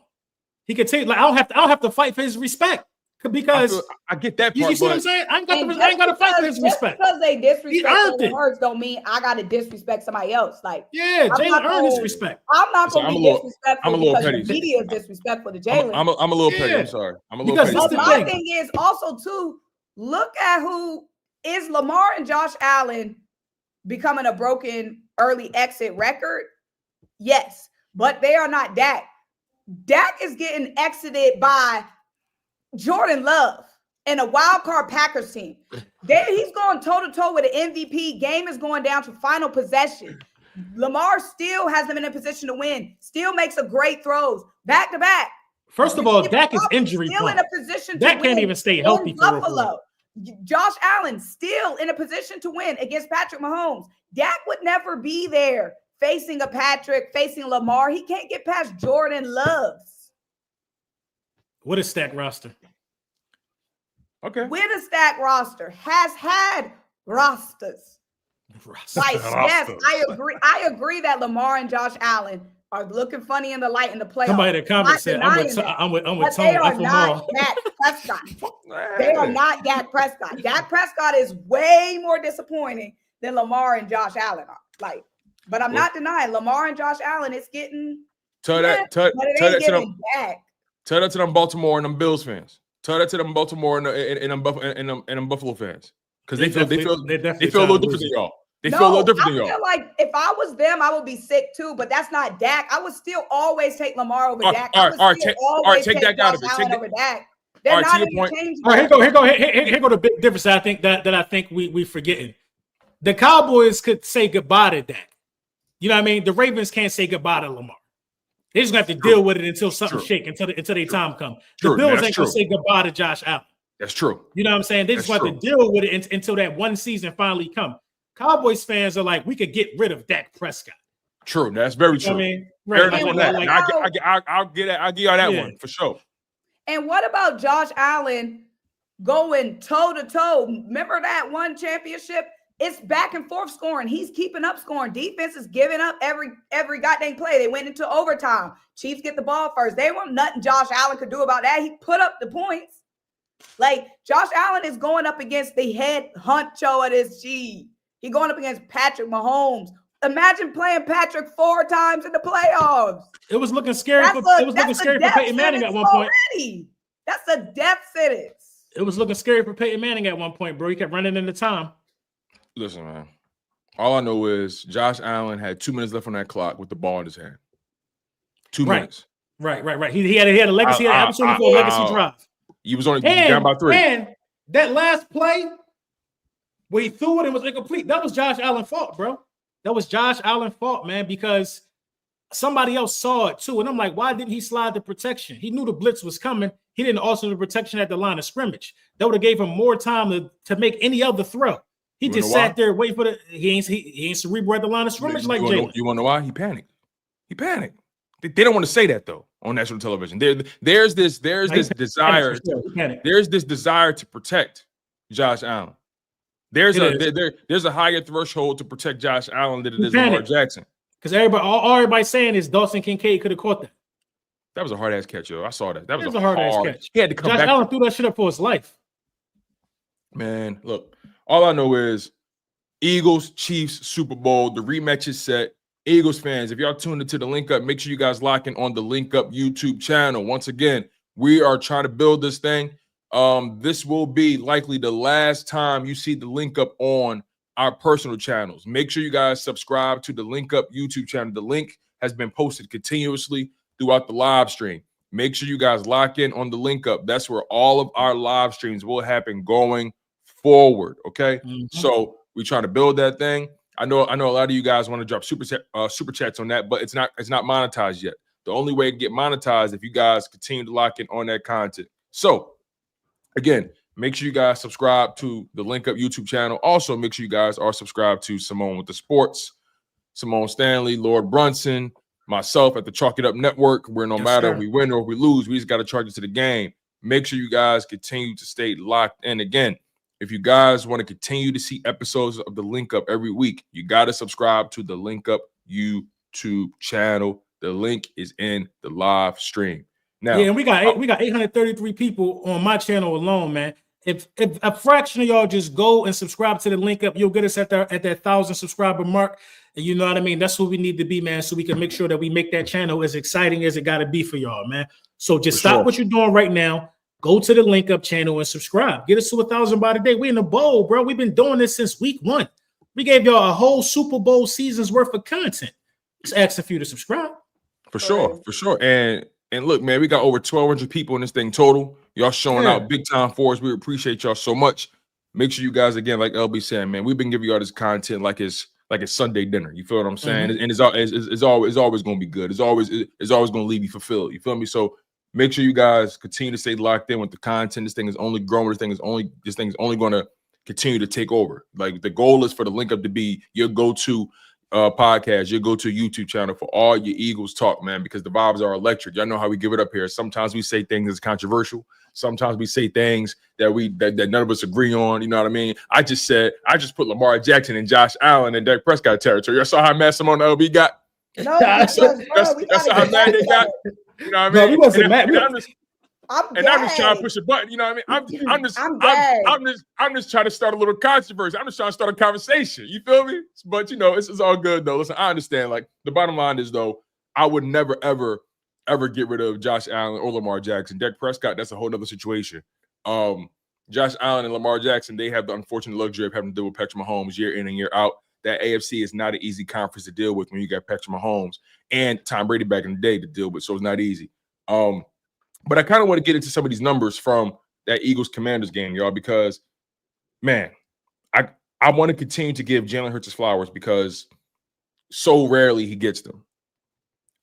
He can take, like, I don't have to fight for his respect because I get that part. You see what I'm saying? I ain't got to fight for his respect. Because they disrespect Jalen Hurts don't mean I got to disrespect somebody else. Like, yeah, Jalen earned his respect. I'm not going to be disrespectful because the media is disrespectful to Jalen. I'm a little petty. I'm sorry. I'm a little petty. But my thing is also too, look at who is Lamar and Josh Allen becoming a broken early exit record. Yes, but they are not Dak. Dak is getting exited by Jordan Love and a wild card Packers team. He's going toe-to-toe with an MVP. Game is going down to final possession. Lamar still has them in a position to win, still makes a great throws back-to-back. First of all, Dak is injury still in a position to Dak can't even stay healthy for Buffalo. Josh Allen still in a position to win against Patrick Mahomes. Dak would never be there facing a Patrick, facing Lamar. He can't get past Jordan Love. What a stacked roster. Okay. With a stacked roster, has had rosters. Like, yes, I agree that Lamar and Josh Allen are looking funny in the light in the playoffs. Somebody in the comments said, I'm with Tone. They are not Dak Prescott. They are not Dak Prescott. Dak Prescott is way more disappointing than Lamar and Josh Allen are. Like, but I'm not denying Lamar and Josh Allen. It's getting tell that to them Baltimore and them Bills fans. Tell that to them Baltimore and them Buffalo fans, because they feel a little different than y'all. They feel a little different than y'all. I feel like if I was them, I would be sick too. But that's not Dak. I would still always take Lamar over Dak. All right, take Dak out of it. Take over Dak. They're not interchangeable. All right, here go the big difference. I think we forgetting. The Cowboys could say goodbye to Dak. You know what I mean? The Ravens can't say goodbye to Lamar. They're just gonna have to deal with it until something shake, until their time comes. The Bills ain't gonna say goodbye to Josh Allen. That's true. You know what I'm saying? They just have to deal with it until that one season finally comes. Cowboys fans are like, we could get rid of Dak Prescott. True. That's very true. I mean, right. I'll give y'all that one for sure. And what about Josh Allen going toe-to-toe? Remember that one championship? It's back and forth scoring. He's keeping up scoring. Defense is giving up every goddamn play. They went into overtime. Chiefs get the ball first. They weren't nothing Josh Allen could do about that. He put up the points. Like, Josh Allen is going up against the head honcho of this G. He's going up against Patrick Mahomes. Imagine playing Patrick 4 times in the playoffs. It was looking scary. It was looking scary for Peyton Manning at one point. That's a death sentence. It was looking scary for Peyton Manning at one point, bro. He kept running into time. Listen, man. All I know is Josh Allen had 2 minutes left on that clock with the ball in his hand. 2 minutes. Right. He had a legacy. He had an opportunity for a legacy drive. He was only down by 3. And that last play where he threw it and was incomplete, that was Josh Allen's fault, bro. That was Josh Allen's fault, man, because somebody else saw it too. And I'm like, why didn't he slide the protection? He knew the blitz was coming. He didn't also the protection at the line of scrimmage. That would have gave him more time to make any other throw. He just sat there waiting for he ain't cerebral at the line of scrimmage like Jalen. You want to know why? He panicked. They don't want to say that though on national television. There's this desire to protect Josh Allen. There's a higher threshold to protect Josh Allen than it is Lamar Jackson. Because all everybody's saying is Dawson Kincaid could have caught that. That was a hard ass catch, yo. I saw that. That was a hard ass catch. He had to come Josh back. Allen threw that shit up for his life. Man, look, all I know is Eagles, Chiefs, Super Bowl. The rematch is set. Eagles fans, if y'all tuned into the Link Up, make sure you guys lock in on the Link Up YouTube channel. Once again, we are trying to build this thing. This will be likely the last time you see the Link Up on our personal channels. Make sure you guys subscribe to the Link Up YouTube channel. The link has been posted continuously throughout the live stream. Make sure you guys lock in on the Link Up. That's where all of our live streams will happen going forward. Okay, so we try to build that thing. I know a lot of you guys want to drop super chats on that, but it's not monetized yet. The only way to get monetized if you guys continue to lock in on that content. So again, make sure you guys subscribe to the Link Up YouTube channel. Also, make sure you guys are subscribed to Symone with the Sports, Symone Stanley, Lord Brunson, myself at the Chalk It Up Network, where no matter we win or we lose, we just got to charge it to the game. Make sure you guys continue to stay locked in. Again, if you guys want to continue to see episodes of the Link Up every week, you got to subscribe to the Link Up YouTube channel. The link is in the live stream. Now, yeah, and we got 833 people on my channel alone, man. If a fraction of y'all just go and subscribe to the Link Up, you'll get us at that 1,000 subscriber mark. And you know what I mean? That's what we need to be, man, so we can make sure that we make that channel as exciting as it got to be for y'all, man. So just stop what you're doing right now. Go to the Link Up channel and subscribe. Get us to 1,000 by the day. We in the bowl, bro. We've been doing this since week 1. We gave y'all a whole Super Bowl season's worth of content. Just asking for you to subscribe. For sure. And look, man, we got over 1,200 people in this thing total. Y'all showing out big time for us. We appreciate y'all so much. Make sure you guys, again, like LB saying, man, we've been giving y'all this content like it's Sunday dinner. You feel what I'm saying? And it's always going to be good. It's always going to leave you fulfilled. You feel me? So make sure you guys continue to stay locked in with the content. This thing is only growing. This thing is only going to continue to take over. Like, the goal is for the Link Up to be your go-to podcast, your go-to YouTube channel for all your Eagles talk, man, because the vibes are electric. Y'all know how we give it up here. Sometimes we say things that's controversial. Sometimes we say things that none of us agree on. You know what I mean? I just put Lamar Jackson and Josh Allen and Dak Prescott territory. I saw how mad Symone LB got. No, that's how mad they got. You know what I mean? No, we wasn't mad. I'm just trying to push a button. You know what I mean? I'm just trying to start a little controversy. I'm just trying to start a conversation. You feel me? But it's all good though. Listen, I understand. Like, the bottom line is though, I would never ever get rid of Josh Allen or Lamar Jackson. Dak Prescott, that's a whole other situation. Josh Allen and Lamar Jackson, they have the unfortunate luxury of having to deal with Patrick Mahomes year in and year out. That AFC is not an easy conference to deal with when you got Patrick Mahomes and Tom Brady back in the day to deal with. So it's not easy. But I kind of want to get into some of these numbers from that Eagles-Commanders game, y'all, because, man, I want to continue to give Jalen Hurts his flowers because so rarely he gets them.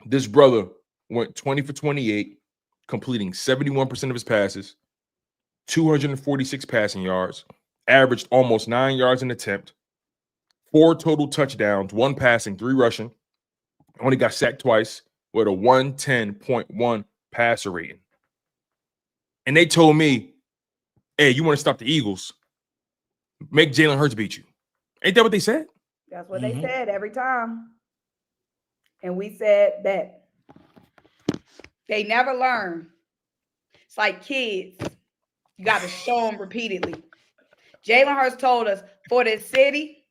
This brother went 20 for 28, completing 71% of his passes, 246 passing yards, averaged almost 9 yards an attempt, 4 total touchdowns, 1 passing, 3 rushing, only got sacked twice with a 110.1 passer rating. And they told me, hey, you want to stop the Eagles? Make Jalen Hurts beat you. Ain't that what they said? That's what they said every time. And we said that they never learn. It's like kids. You got to show them repeatedly. Jalen Hurts told us, for this city,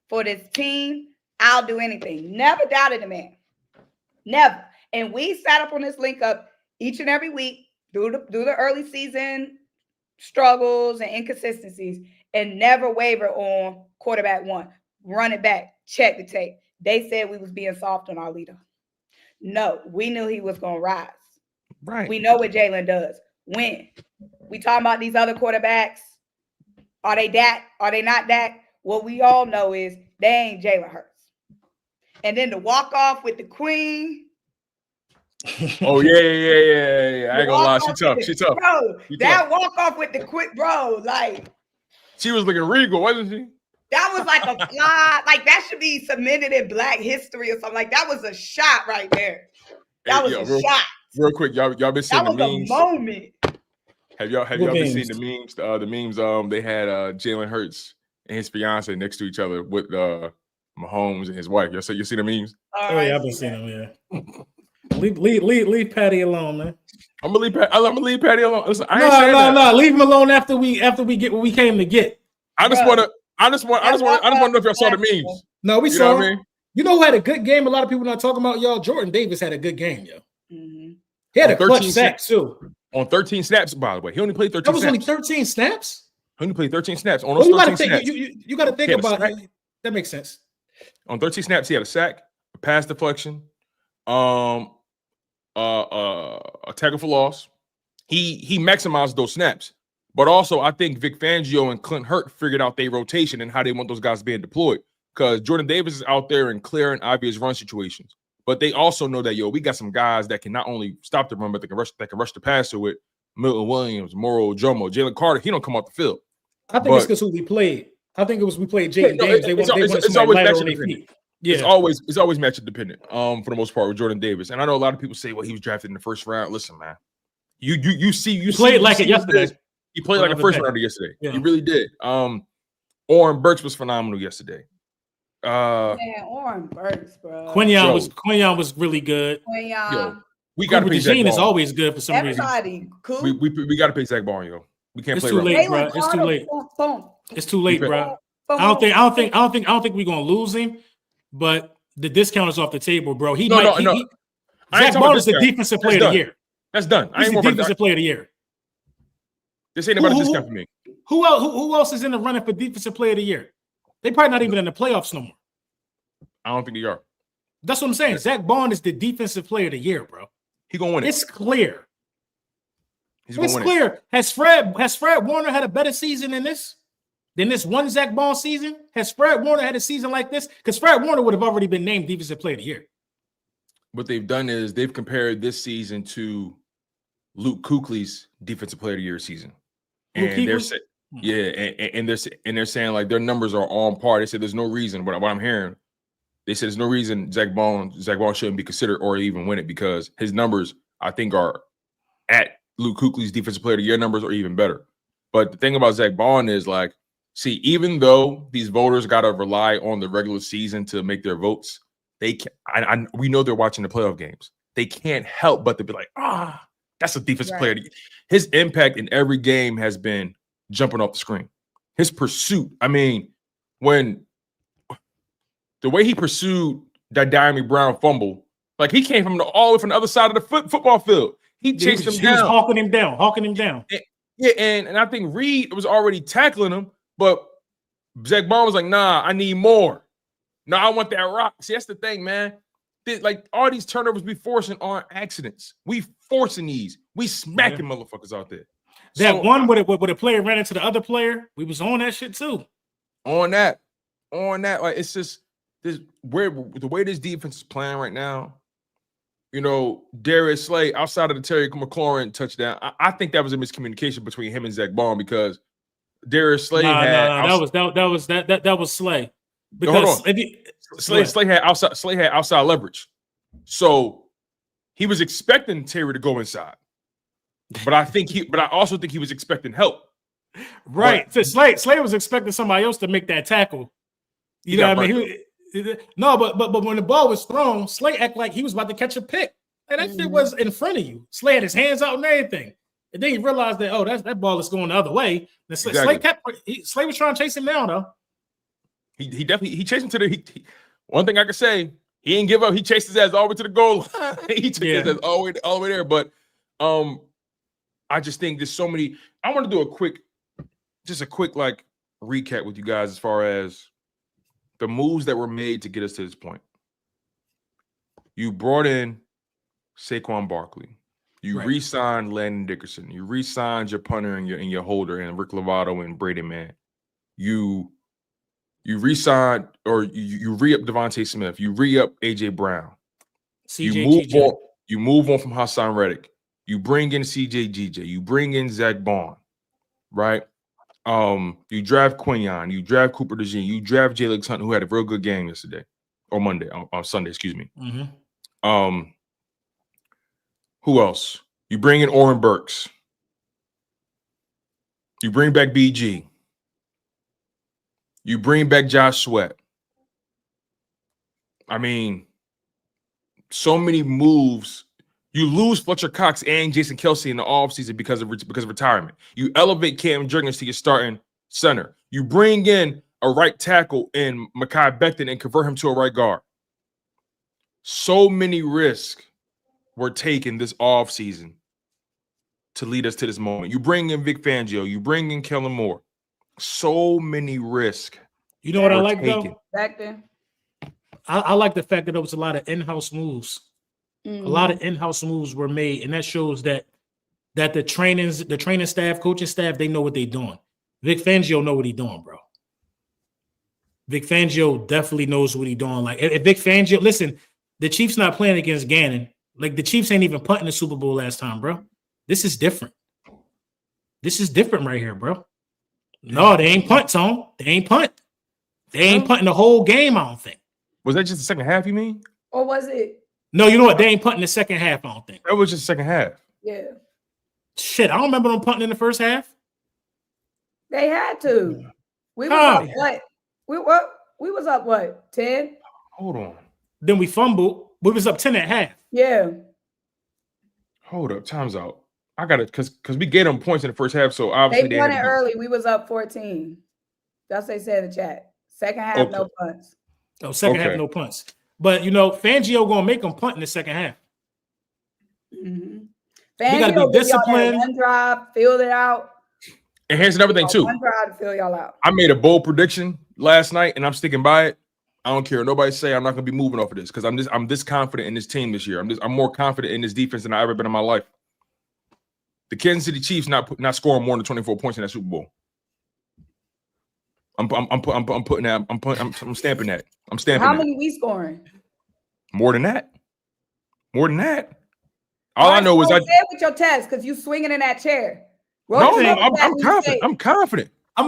for this team, I'll do anything. Never doubted the man. Never. And we sat up on this Link Up each and every week through the early season struggles and inconsistencies and never waver on quarterback 1. Run it back. Check the tape. They said we was being soft on our leader. No, we knew he was going to rise. Right. We know what Jalen does. When we talking about these other quarterbacks, are they Dak? Are they not Dak? What we all know is they ain't Jalen Hurts. And then to walk off with the queen. Oh, yeah. I ain't gonna lie. She tough. Bro, that walk off with the quick, bro, like. She was looking regal, wasn't she? That was like a fly. Like, that should be submitted in Black history or something. Like, that was a shot right there. That was a shot. Real quick, y'all been seeing the memes? That was a moment. Have y'all been seeing the memes? The memes, they had Jalen Hurts and his fiance next to each other with Mahomes and his wife. You see the memes? Oh yeah, I've been seeing them. Yeah. leave Patty alone, man. I'm gonna leave Patty alone. Listen, no. Leave him alone after we get what we came to get. I just want to know if y'all saw the memes. No, we saw. What I mean? You know who had a good game? A lot of people not talking about, y'all. Jordan Davis had a good game, yo. Mm-hmm. He had a clutch sack too. On 13 snaps, by the way. He only played 13 snaps. That was only 13 snaps? He only played 13 snaps. On those 13 snaps. You got to think about it. That makes sense. On 13 snaps, he had a sack, a pass deflection, a tackle for loss. He maximized those snaps. But also, I think Vic Fangio and Clint Hurt figured out their rotation and how they want those guys being deployed. Because Jordan Davis is out there in clear and obvious run situations. But they also know that, we got some guys that can not only stop the run, but they can rush the passer with Milton Williams, Morrow Jomo, Jalen Carter. He don't come off the field. I think it's because who we played. I think it was we played Jaden Davis. It's always matchup dependent. Yeah. It's always matchup dependent. For the most part with Jordan Davis. And I know a lot of people say, well, he was drafted in the first round. Listen, man. You played like it yesterday. He played like a first rounder yesterday. Yeah. He really did. Oren Burks was phenomenal yesterday. Oren Burks, bro. Quinyon was really good. We got to pay Zach Ball. Is always good for some reason. Cool. We got to pay Zach Ball, yo. We can't play. Too late, bro. It's too late. It's too late, bro. I don't think we're gonna lose him, but the discount is off the table, bro. Zach Ball is the defensive player of the year. That's done. He's the defensive player of the year. This ain't about a discount for me. Who else is in the running for defensive player of the year? They probably not even in the playoffs no more. I don't think they are. That's what I'm saying. Zach Bond is the defensive player of the year, bro. He gonna win it. It's clear. It's clear. Has Fred Warner had a better season than this one Zach Bond season? Has Fred Warner had a season like this? Because Fred Warner would have already been named defensive player of the year. What they've done is they've compared this season to Luke Kuechly's defensive player of the year season. And they're saying like their numbers are on par. They said there's no reason. What I'm hearing, they said there's no reason Zach Bond shouldn't be considered or even win it because his numbers I think are at Luke Kuechly's defensive player of the year numbers are even better. But the thing about Zach Bond is like, see, even though these voters got to rely on the regular season to make their votes, we know they're watching the playoff games. They can't help but to be like, that's a defensive player. His impact in every game has been jumping off the screen. His pursuit, I mean, when the way he pursued that Diami Brown fumble, like he came from all the way from the other side of the football field. He chased him down. He was hawking him down. And I think Reed was already tackling him, but Zach Bond was like, nah, I need more. No, I want that rock. See, that's the thing, man. Like all these turnovers we forcing aren't accidents. We forcing these. We smacking motherfuckers out there. That one where a player ran into the other player, we was on that shit too. On that. Like it's just the way this defense is playing right now. Darius Slay outside of the Terry McLaurin touchdown. I think that was a miscommunication between him and Zach Bond because Darius Slay that was Slay. Because Slay had outside leverage. So he was expecting Terry to go inside. But I also think he was expecting help. Right. So Slay was expecting somebody else to make that tackle. You know what I mean? But when the ball was thrown, Slay acted like he was about to catch a pick. And that shit was in front of you. Slay had his hands out and everything. And then he realized that, that ball is going the other way. And Slay was trying to chase him down, though. He definitely chased him to the one thing I can say, he didn't give up. He chased his ass all the way to the goal. He took his ass all the way there. But I just think there's so many. I want to do a quick like recap with you guys as far as the moves that were made to get us to this point. You brought in Saquon Barkley. You re-signed Landon Dickerson. You re-signed your punter and your holder and Rick Lovato and Brady Man. You re-signed or you re-up Devontae Smith. You re-up AJ Brown. You move on from Hassan Reddick. You bring in CJ GJ. You bring in Zach Bond, right? You draft Quinyon. You draft Cooper DeJean. You draft Jalen Hunt, who had a real good game yesterday or Sunday, excuse me. Mm-hmm. Who else? You bring in Oren Burks. You bring back BG. You bring back Josh Sweat. I mean, so many moves. You lose Fletcher Cox and Jason Kelce in the offseason because of retirement. You elevate Cam Jurgens to your starting center. You bring in a right tackle in Mekhi Becton and convert him to a right guard. So many risks were taken this offseason to lead us to this moment. You bring in Vic Fangio. You bring in Kellen Moore. So many risks. You know what I like, taken. though? Back then? I like the fact that there was a lot of in-house moves. A lot of in-house moves were made, and that shows that the training staff, coaching staff, they know what they're doing. Vic Fangio know what he's doing, bro. Vic Fangio definitely knows what he's doing. Like, if Vic Fangio, listen, the Chiefs not playing against Gannon. Like, the Chiefs ain't even punting the Super Bowl last time, bro. This is different. This is different right here, bro. No, they ain't punt, Tone. They ain't punt. They ain't punting the whole game, I don't think. Was that just the second half, you mean? Or was it? No, you know what? They ain't punting the second half, I don't think. That was just the second half. Yeah. Shit, I don't remember them punting in the first half. They had to. We was up what? We was up what? 10? Hold on. Then we fumbled. We was up 10 at half. Yeah. Hold up. Time's out. I got it because we gave them points in the first half, so obviously they won it early. We was up 14. That's what they said in the chat. Second half, no punts. Oh, second half, no punts. But, you know, Fangio going to make them punt in the second half. Mm-hmm. Fangio got to be disciplined. One drive, filled it out. And here's another thing, too. One drive to fill y'all out. I made a bold prediction last night, and I'm sticking by it. I don't care what nobody say. I'm not going to be moving off of this because I'm this confident in this team this year. I'm more confident in this defense than I've ever been in my life. The Kansas City Chiefs not scoring more than 24 points in that Super Bowl. I'm putting that. I'm stamping that. I'm stamping. How many we scoring? More than that. More than that. All I know is say it with your test because you swinging in that chair. I'm confident. I'm confident. I'm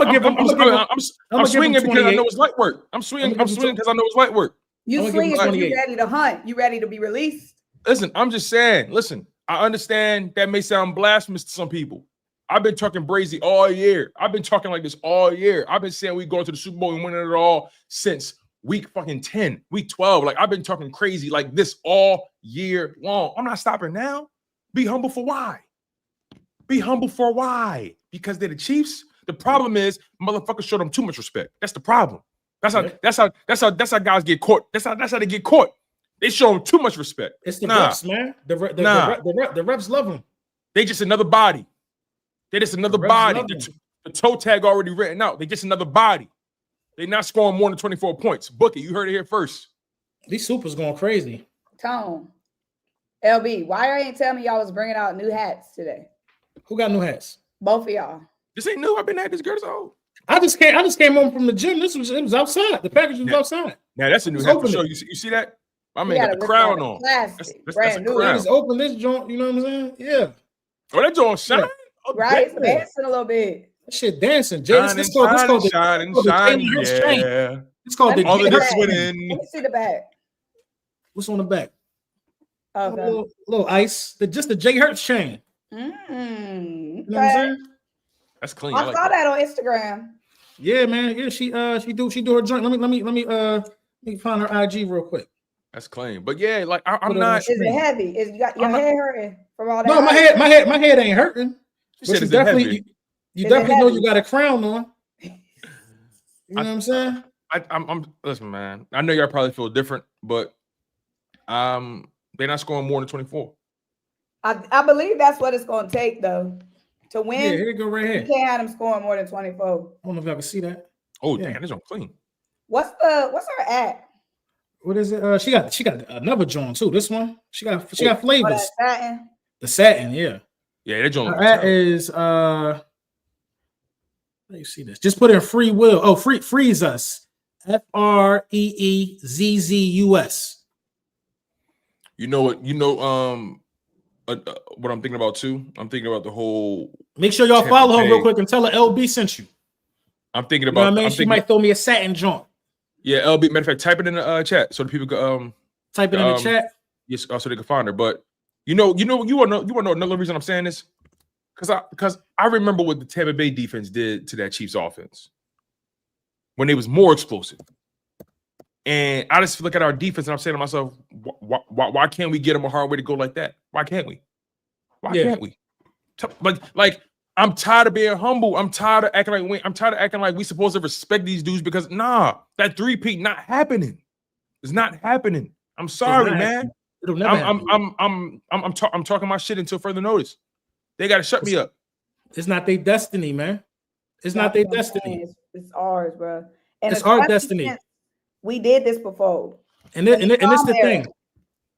swinging because I know it's light work. I'm swinging because I know it's light work. You swinging because you ready to hunt. You ready to be released. Listen, I'm just saying. Listen, I understand that may sound blasphemous to some people. I've been talking brazy all year. I've been talking like this all year. I've been saying we going to the Super Bowl and winning it all since week fucking 10, week 12. Like, I've been talking crazy like this all year long. I'm not stopping now. Be humble for why? Be humble for why? Because they're the Chiefs. The problem is motherfuckers show them too much respect. That's the problem. That's how guys get caught. That's how they get caught. They show them too much respect. It's the refs, man. The refs love them. They just another body. They're just another body. The toe tag already written out. They're just another body. They're not scoring more than 24 points. Book it. You heard it here first. These supers going crazy. Tone. LB, why ain't telling me y'all was bringing out new hats today? Who got new hats? Both of y'all. This ain't new. I've been at this girl's old. I just came home from the gym. It was outside. The package was outside. Now that's a new hat for sure. You see that? My man got the crown on. That's a crown. Just open this joint. You know what I'm saying? Yeah. Oh, that joint shine. Yeah. Oh, right, it's dancing a little bit. That shit dancing. It's called the It's called the all the Let me see the back. What's on the back? Okay. Little ice. Just the J Hurts chain. Okay. You know what I'm saying? That's clean. I saw that on Instagram. Yeah, man. Yeah, she do her joint. Let me find her IG real quick. That's clean. But yeah, like I'm not. Is it heavy? Is you got your head hurting from all that? No, my head ain't hurting. But you definitely know you got a crown on. You know what I'm saying? I'm listen, man. I know y'all probably feel different, but they're not scoring more than 24. I believe that's what it's going to take though to win. Yeah, here you go right here. You can't have them scoring more than 24. I don't know if y'all can see that. Oh damn, this one clean. What's her at? What is it? She got another joint too. This one she got flavors. Oh, satin. The satin, yeah. Yeah, that joint. That is let me see this. Just put in free will. Oh, freeze us. FREEZZUS. You know what? You know what I'm thinking about too. I'm thinking about the whole. Make sure y'all follow her real quick and tell her LB sent you. I'm thinking about. You know what I mean? She might throw me a satin joint. Yeah, LB. Matter of fact, type it in the chat so the people can type it in the chat. Yes, so they can find her. But you want to know another reason I'm saying this? Because I remember what the Tampa Bay defense did to that Chiefs offense when they was more explosive. And I just look at our defense and I'm saying to myself, why can't we get them a hard way to go like that? Why can't we? Why can't we? Like I'm tired of being humble. I'm tired of acting like we supposed to respect these dudes because that three-peat not happening. It's not happening. I'm sorry, man. It'll never happen. I'm talking my shit until further notice. They got to shut me up. It's not their destiny, man. It's not their destiny. It's ours, bro. And it's our destiny. We did this before. And this is the thing.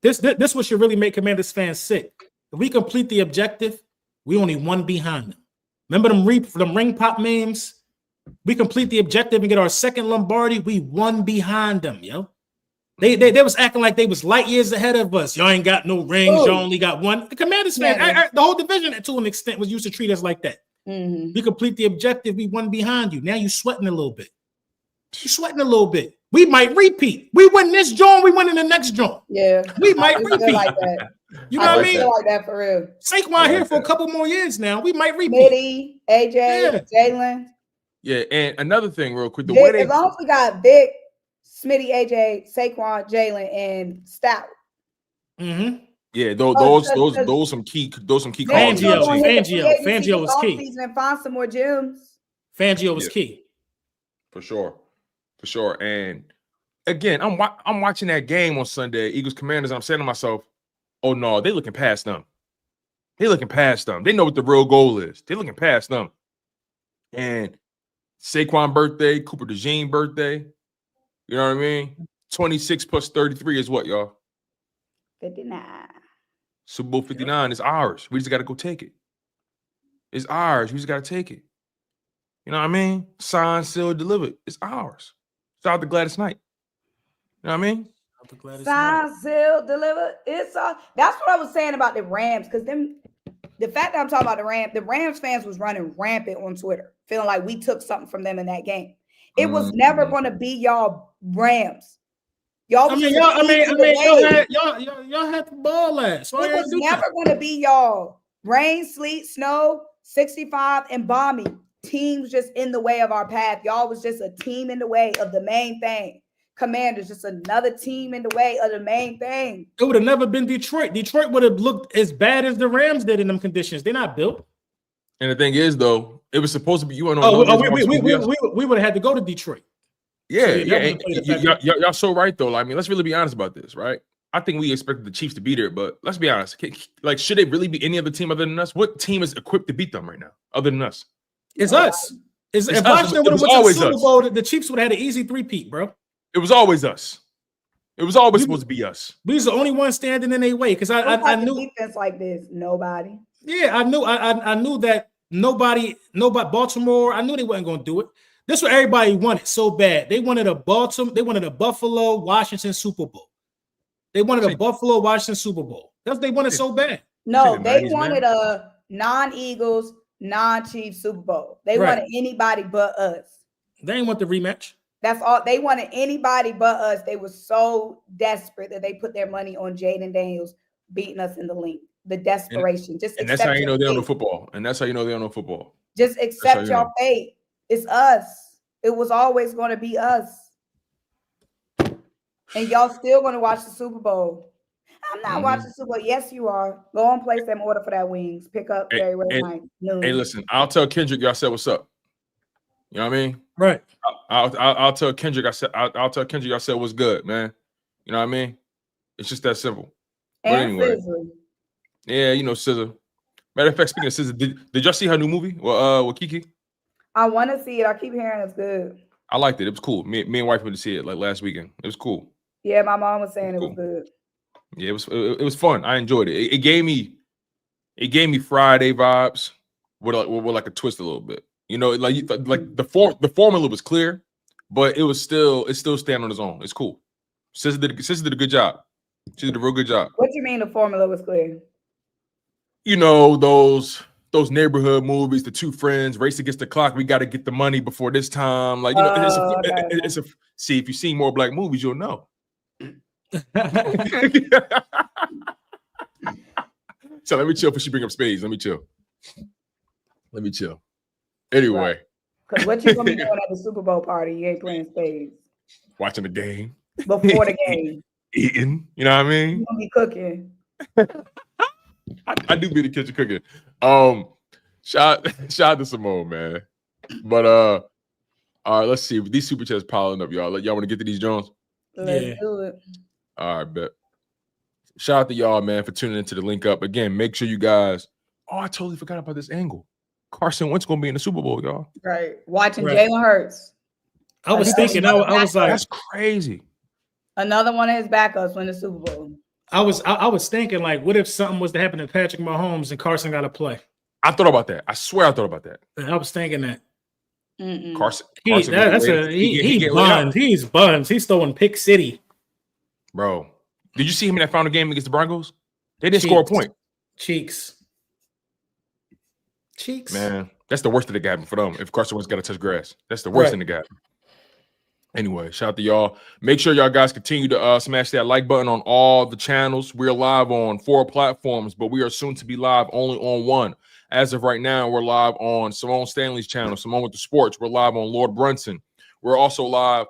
This what should really make Commanders fans sick. If we complete the objective, we only one behind them. Remember them ring pop memes? We complete the objective and get our second Lombardi. We one behind them, yo. They was acting like they was light years ahead of us. Y'all ain't got no rings. Y'all only got one. The Commanders fan, the whole division to an extent was used to treat us like that. We complete the objective. We one behind you. Now you sweating a little bit. You sweating a little bit. We might repeat. We win this joint. We win in the next joint. Yeah, we might repeat. Like that. You know what I mean? Like that for real. Saquon here for a couple more years now. We might repeat. Mitty, AJ, Jalen. Yeah, and another thing, real quick. As long as we got Vic, Smitty, AJ, Saquon, Jalen, and Stout. Yeah, those some key. Fangio was key. And find some more gems. Fangio was key. For sure. And again, I'm watching that game on Sunday, Eagles Commanders. And I'm saying to myself, oh no, they looking past them. They know what the real goal is. They're looking past them. And Saquon birthday, Cooper DeJean birthday. You know what I mean? 26 plus 33 is what, y'all? 59. Super Bowl 59 is ours. We just got to go take it. It's ours. We just got to take it. You know what I mean? Signed, sealed, delivered. It's ours. Shout out to Gladys Knight. You know what I mean? Signed, sealed, delivered. It's all. That's what I was saying about the Rams. Because the fact that I'm talking about the Rams fans was running rampant on Twitter, feeling like we took something from them in that game. It was never going to be y'all Rams. Y'all had the ball last. It was never going to be y'all rain, sleet, snow, 65 and balmy teams just in the way of our path. Y'all was just a team in the way of the main thing. Commanders, just another team in the way of the main thing. It would have never been Detroit. Detroit would have looked as bad as the Rams did in them conditions. They're not built. And the thing is, though, it was supposed to be you. We would have had to go to Detroit. Yeah. Y'all so right though. I mean, let's really be honest about this, right? I think we expected the Chiefs to be there, but let's be honest. Like, should it really be any other team other than us? What team is equipped to beat them right now, other than us? It's us. If Washington would have went to the Super Bowl, the Chiefs would have had an easy three-peat, bro. It was always us. It was always supposed to be us. We was the only one standing in their way because I knew defense like this. Nobody. Yeah, I knew that nobody, Baltimore. I knew they wasn't going to do it. This is what everybody wanted so bad. They wanted a Buffalo, Washington Super Bowl. They wanted a Buffalo, Washington Super Bowl. That's what they wanted so bad. No, they wanted a non-Eagles, non-Chiefs Super Bowl. They wanted anybody but us. They didn't want the rematch. That's all. They wanted anybody but us. They were so desperate that they put their money on Jaden Daniels beating us in the Linc. The desperation. And that's how you know they don't know football. Just accept your fate. It's us. It was always going to be us. And y'all still going to watch the Super Bowl. I'm not watching the Super Bowl. Yes, you are. Go and place them order for that wings. Pick up very night. Hey, listen, I'll tell Kendrick y'all said what's up. You know what I mean? Right. I'll tell Kendrick I'll tell Kendrick y'all said what's good, man. You know what I mean? It's just that simple. And but anyway. Scissor. Yeah, you know SZA. Matter of fact, speaking of SZA, did y'all see her new movie? With Kiki? I want to see it. I keep hearing it's good. I liked it. It was cool. Me and wife went to see it like last weekend. It was cool. Yeah, my mom was saying it was good. Yeah, it was fun. I enjoyed it. It gave me Friday vibes with like a twist a little bit. You know, like the formula was clear, but it's still standing on its own. It's cool. SZA did a good job. She did a real good job. What do you mean the formula was clear? You know, those neighborhood movies, the two friends race against the clock. We got to get the money before this time. Like, you know, see, if you see more black movies, you'll know. So let me chill before she bring up spades. Let me chill. Anyway. Because what you gonna be doing at the Super Bowl party? You ain't playing spades. Watching the game. before the game. Eating, you know what I mean? You gonna be cooking. I do be the kitchen cooking. Shout out to Symone, man. But all right, let's see. These super chats piling up, y'all. Y'all want to get to these Jones? Let's do it. All right, bet. Shout out to y'all, man, for tuning into the link up. Again, make sure you guys. Oh, I totally forgot about this angle. Carson Wentz gonna be in the Super Bowl, y'all. Right. Watching Jalen Hurts. I was thinking, I was like, that's crazy. Another one of his backups win the Super Bowl. I was thinking, like, what if something was to happen to Patrick Mahomes and Carson got to play? I thought about that. I swear I thought about that. I was thinking that. Carson He's buns. He's buns. He's throwing pick city. Bro, did you see him in that final game against the Broncos? They didn't score a point. Cheeks. Man, that's the worst thing that happened for them. If Carson Wentz got to touch grass, that's the worst thing that happened. Anyway, shout out to y'all. Make sure y'all guys continue to smash that like button on all the channels. We're live on 4 platforms, but we are soon to be live only on 1. As of right now, we're live on Symone Stanley's channel, Symone with the Sports. We're live on Lord Brunson. We're also live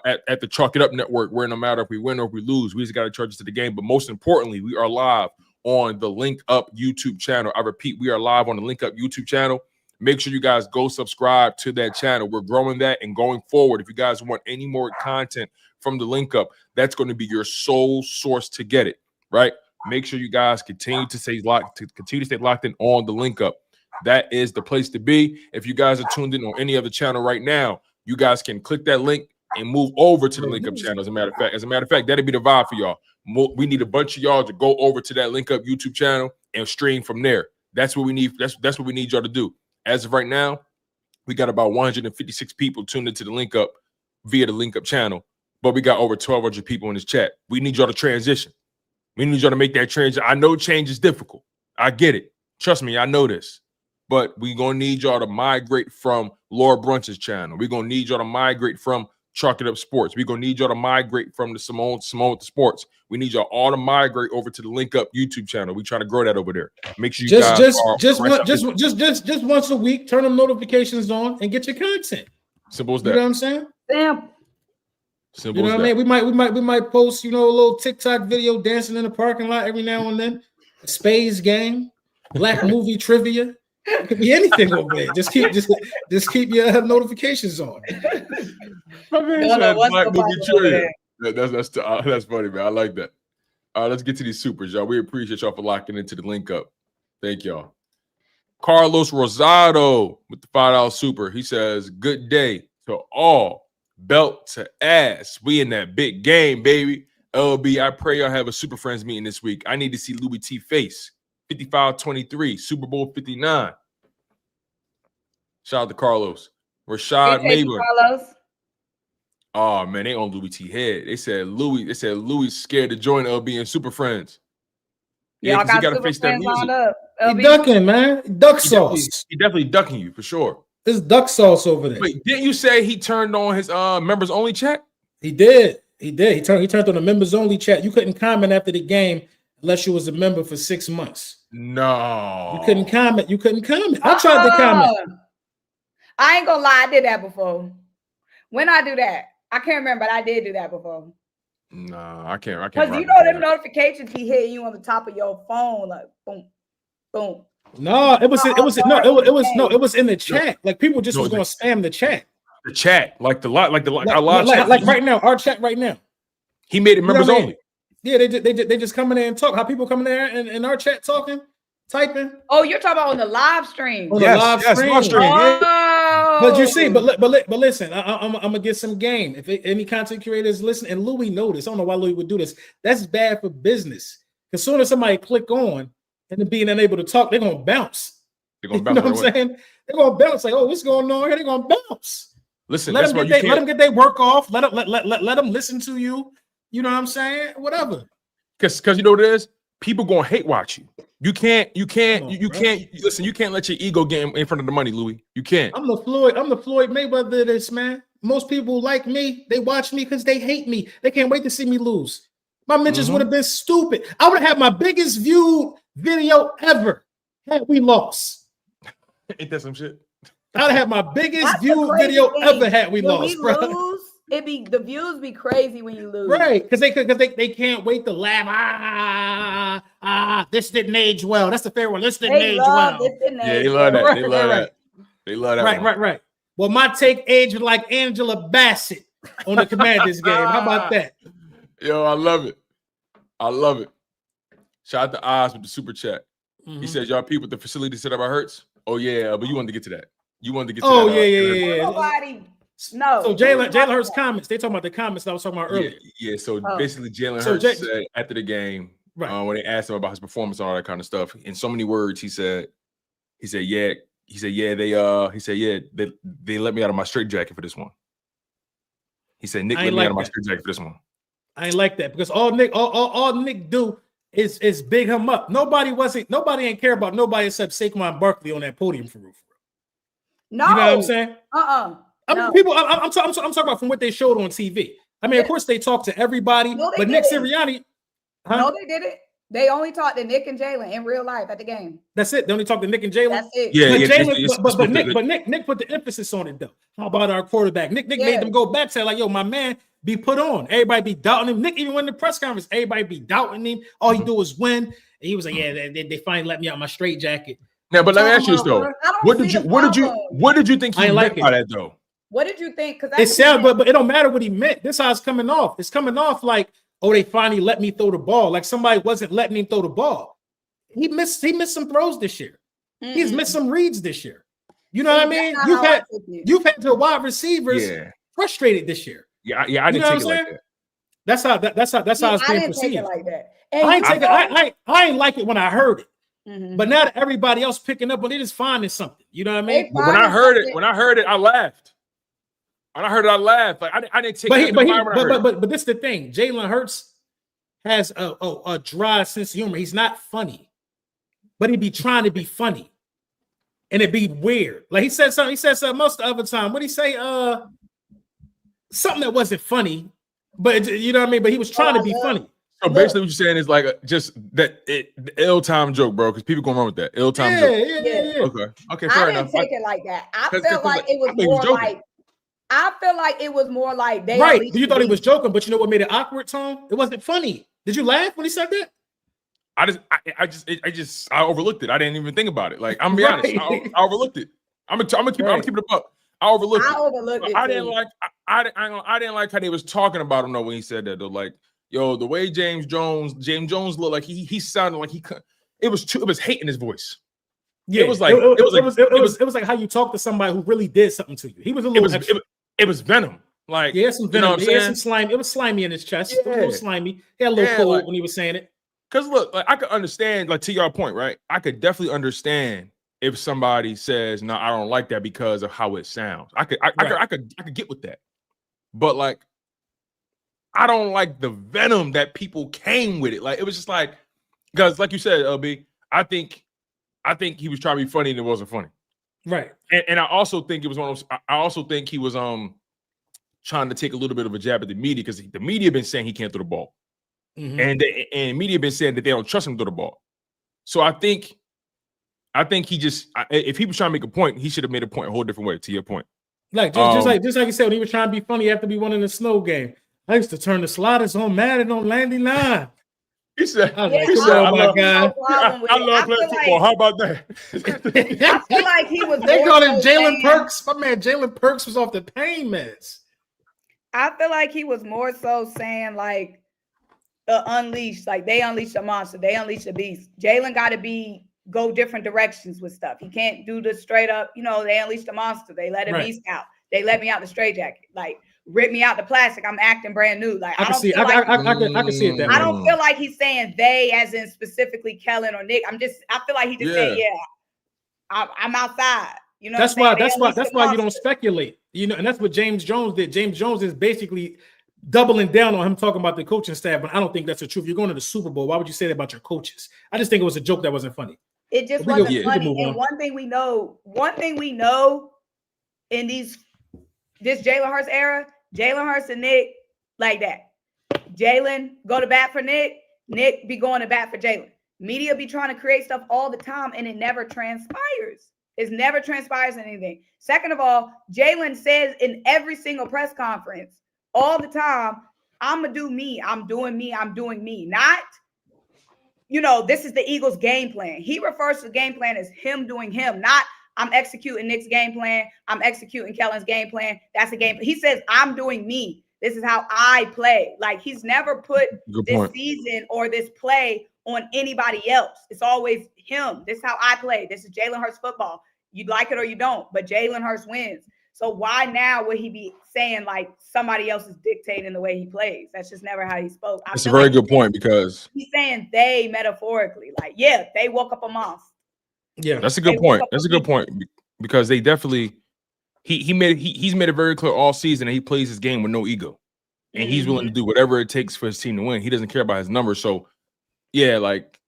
at the Chalk It Up Network, where no matter if we win or if we lose, we just got to charge us to the game. But most importantly, we are live on the Link Up YouTube channel. I repeat, we are live on the Link Up YouTube channel. Make sure you guys go subscribe to that channel. We're growing that and going forward. If you guys want any more content from the Link Up, that's going to be your sole source to get it, right? Make sure you guys continue to stay locked in on the Link Up. That is the place to be. If you guys are tuned in on any other channel right now, you guys can click that link and move over to the Link Up channel. As a matter of fact, that'll be the vibe for y'all. We need a bunch of y'all to go over to that Link Up YouTube channel and stream from there. That's what we need. That's what we need y'all to do. As of right now, we got about 156 people tuned into the Link Up via the Link Up channel, but we got over 1,200 people in this chat. We need y'all to transition. We need y'all to make that transition. I know change is difficult. I get it. Trust me, I know this. But we're going to need y'all to migrate from Lord Brunson's channel. We're going to need y'all to migrate from Chalk It Up Sports. We're going to need y'all to migrate from the Symone with the Sports. We need y'all all to migrate over to the Link Up YouTube channel. We're trying to grow that over there. Make sure you just once a week, turn them notifications on and get your content. Simple as that. You know what I'm saying? Damn. Simple you know what I mean? We might post, a little TikTok video dancing in the parking lot every now and then. A spades game, black movie trivia. It could be anything over there. Just keep your notifications on. Black movie trivia. That's funny, man. I like that. All right, let's get to these supers, y'all. We appreciate y'all for locking into the Link Up. Thank y'all. Carlos Rosado with the $5 super. He says, "Good day to all. Belt to ass. We in that big game, baby. LB, I pray y'all have a Super Friends meeting this week. I need to see Louis T face. 55-23, Super Bowl 59. Shout out to Carlos. Rashad Mabler. Carlos. Oh man, they on Louis T head. They said Louis scared to join LB and Super Friends. Yeah, because he got to face that music. He ducking, man. Duck sauce. He definitely ducking you for sure. There's duck sauce over there. Wait, didn't you say he turned on his members only chat? He did. He turned on the members only chat. You couldn't comment after the game unless you was a member for 6 months. No. You couldn't comment. I tried to comment. I ain't gonna lie, I did that before. When I do that, I can't remember, but I did do that before. No, I can't. Because them notifications he hit you on the top of your phone, like boom, boom. No, it was in the chat. Like people just was gonna spam the chat. The chat, like right now, our chat right now. He made it members only. Yeah, they just come in there and talk. How people come in there and in our chat talking, typing. Oh, you're talking about on the live stream. On the live stream. Oh. But you see, but listen, I'm gonna get some game. If any content creators listen, and Louis noticed, I don't know why Louis would do this. That's bad for business. As soon as somebody click on and then being unable to talk, they're gonna bounce. They're gonna bounce. You know what I'm saying? They're gonna bounce. Like, oh, what's going on here? They're gonna bounce. Listen, let them get their work off. Let them listen to you. You know what I'm saying? Whatever. Because you know what it is? People gonna hate watch you. You can't listen, you can't let your ego get in front of the money, Louis. You can't. I'm the Floyd Mayweather of this, man. Most people like me, they watch me because they hate me. They can't wait to see me lose. My mentions would have been stupid. I would have had my biggest viewed video ever had we lost. Ain't that some shit? I'd have had my biggest viewed video ever had we lost, bro. the views be crazy when you lose. Right, because they can't wait to laugh. This didn't age well. That's the fair one. This didn't age well. They love that. They love that. They love that. Right. Well, my take aged like Angela Bassett on the Commanders game. How about that? Yo, I love it. I love it. Shout out to Oz with the super chat. He says, y'all people, the facility set up by Hurts. Oh, yeah, but you wanted to get to that. You wanted to get to that. Oh, yeah. Nobody. No. So Jalen Hurts comments. They talking about the comments that I was talking about earlier. Yeah. So basically, Jalen Hurts said after the game, when they asked him about his performance and all that kind of stuff, in so many words, he said, they let me out of my straitjacket for this one. He said, Nick let me out of my straitjacket for this one. I ain't like that because all Nick do is big him up. Nobody ain't care about nobody except Saquon Barkley on that podium for real. No, you know what I'm saying? No. I'm talking about from what they showed on TV. I mean, of course they talked to everybody, but Nick Sirianni. No, they didn't. They only talked to Nick and Jalen in real life at the game. That's it. They only talked to Nick and Jalen. That's it. Nick put the emphasis on it though. How about our quarterback? Nick made them go back, say like, "Yo, my man, be put on." Everybody be doubting him. Nick even went to the press conference. Everybody be doubting him. All he do is win. And he was like, "Yeah, they finally let me out my straitjacket." Now, but let me ask you this though. What did you think he meant by that though? What did you think? Because it sounds, but it don't matter what he meant. This is how it's coming off. It's coming off like, oh, they finally let me throw the ball. Like somebody wasn't letting him throw the ball. He missed some throws this year. He's missed some reads this year. You know what I mean? You've had the wide receivers frustrated this year. Yeah, I didn't take it like that. That's how it's being perceived. Take it like that. I ain't like it when I heard it. But now that everybody else picking up on it is finding something. You know what I mean? When I heard it, I laughed. When I heard it, I laughed. Like I didn't take it. But this is the thing. Jalen Hurts has a dry sense of humor. He's not funny, but he be trying to be funny, and it be weird. Like he said something most of the other time. What did he say? Something that wasn't funny, but you know what I mean. But he was trying to be funny. So basically, what you're saying is like just that the ill time joke, bro. Because people gonna run with that ill time joke. Yeah. Okay. Fair enough. I didn't take it like that. I felt like it was more like. I feel like it was more like they right. You thought he was joking, but you know what made it awkward, Tom? It wasn't funny. Did you laugh when he said that? I overlooked it. I didn't even think about it. Like I'm gonna be honest, I overlooked it. I'm gonna keep it up. I overlooked it. I didn't like how they was talking about him though when he said that though. Like, yo, the way James Jones looked like he sounded like he could. It was hate in his voice. Yeah, it was like how you talk to somebody who really did something to you. He was a little. It was venom. Like, yeah, some venom. You know what I'm saying? Some slime. It was slimy in his chest. It was a little slimy. He had a little cold when he was saying it. Because look, like I could understand, like to your point, right? I could definitely understand if somebody says, "No, I don't like that because of how it sounds." I could get with that. But like, I don't like the venom that people came with it. Like it was just like, because like you said, LB, I think he was trying to be funny and it wasn't funny. Right. And I also think it was one of those, I also think he was trying to take a little bit of a jab at the media because the media been saying he can't throw the ball. And media been saying that they don't trust him to throw the ball. So I think he just if he was trying to make a point, he should have made a point a whole different way, to your point. Like just like you said, when he was trying to be funny after we won in the snow game. I used to turn the sliders on Madden on landing line. He said, oh my God. I love playing football. How about that? I feel like he was. They called him Jalen Perks. My man, Jalen Perks was off the pain meds. I feel like he was more so saying like unleashed, like they unleashed a monster, they unleashed a beast. Jalen got to go different directions with stuff. He can't do the straight up, they unleashed a monster, they let a beast out, they let me out the straitjacket, like rip me out the plastic, I'm acting brand new. Like I can see it that way. I don't feel like he's saying they as in specifically Kellen or Nick. I feel like he just said, I'm outside. That's why you don't speculate. And that's what James Jones did. James Jones is basically doubling down on him talking about the coaching staff, but I don't think that's the truth. You're going to the Super Bowl. Why would you say that about your coaches? I just think it was a joke that wasn't funny. It just wasn't funny. And one thing we know in this Jalen Hurts era, Jalen Hurts and Nick like that. Jalen go to bat for Nick. Nick be going to bat for Jalen. Media be trying to create stuff all the time, and it never transpires. It never transpires anything. Second of all, Jalen says in every single press conference, all the time. I'm gonna do me. I'm doing me. I'm doing me. Not, this is the Eagles' game plan. He refers to the game plan as him doing him, not I'm executing Nick's game plan. I'm executing Kellen's game plan. That's a game. He says, I'm doing me. This is how I play. Like, he's never put this season or this play on anybody else. It's always him. This is how I play. This is Jalen Hurts football. You like it or you don't, but Jalen Hurts wins. So why now would he be saying like somebody else is dictating the way he plays? That's just never how he spoke. That's a very good point, because he's saying they metaphorically, like, yeah, they woke up a monster. Yeah, that's a good point. That's a good point, because they definitely he's made it very clear all season that he plays his game with no ego, and he's willing to do whatever it takes for his team to win. He doesn't care about his numbers. So yeah, like,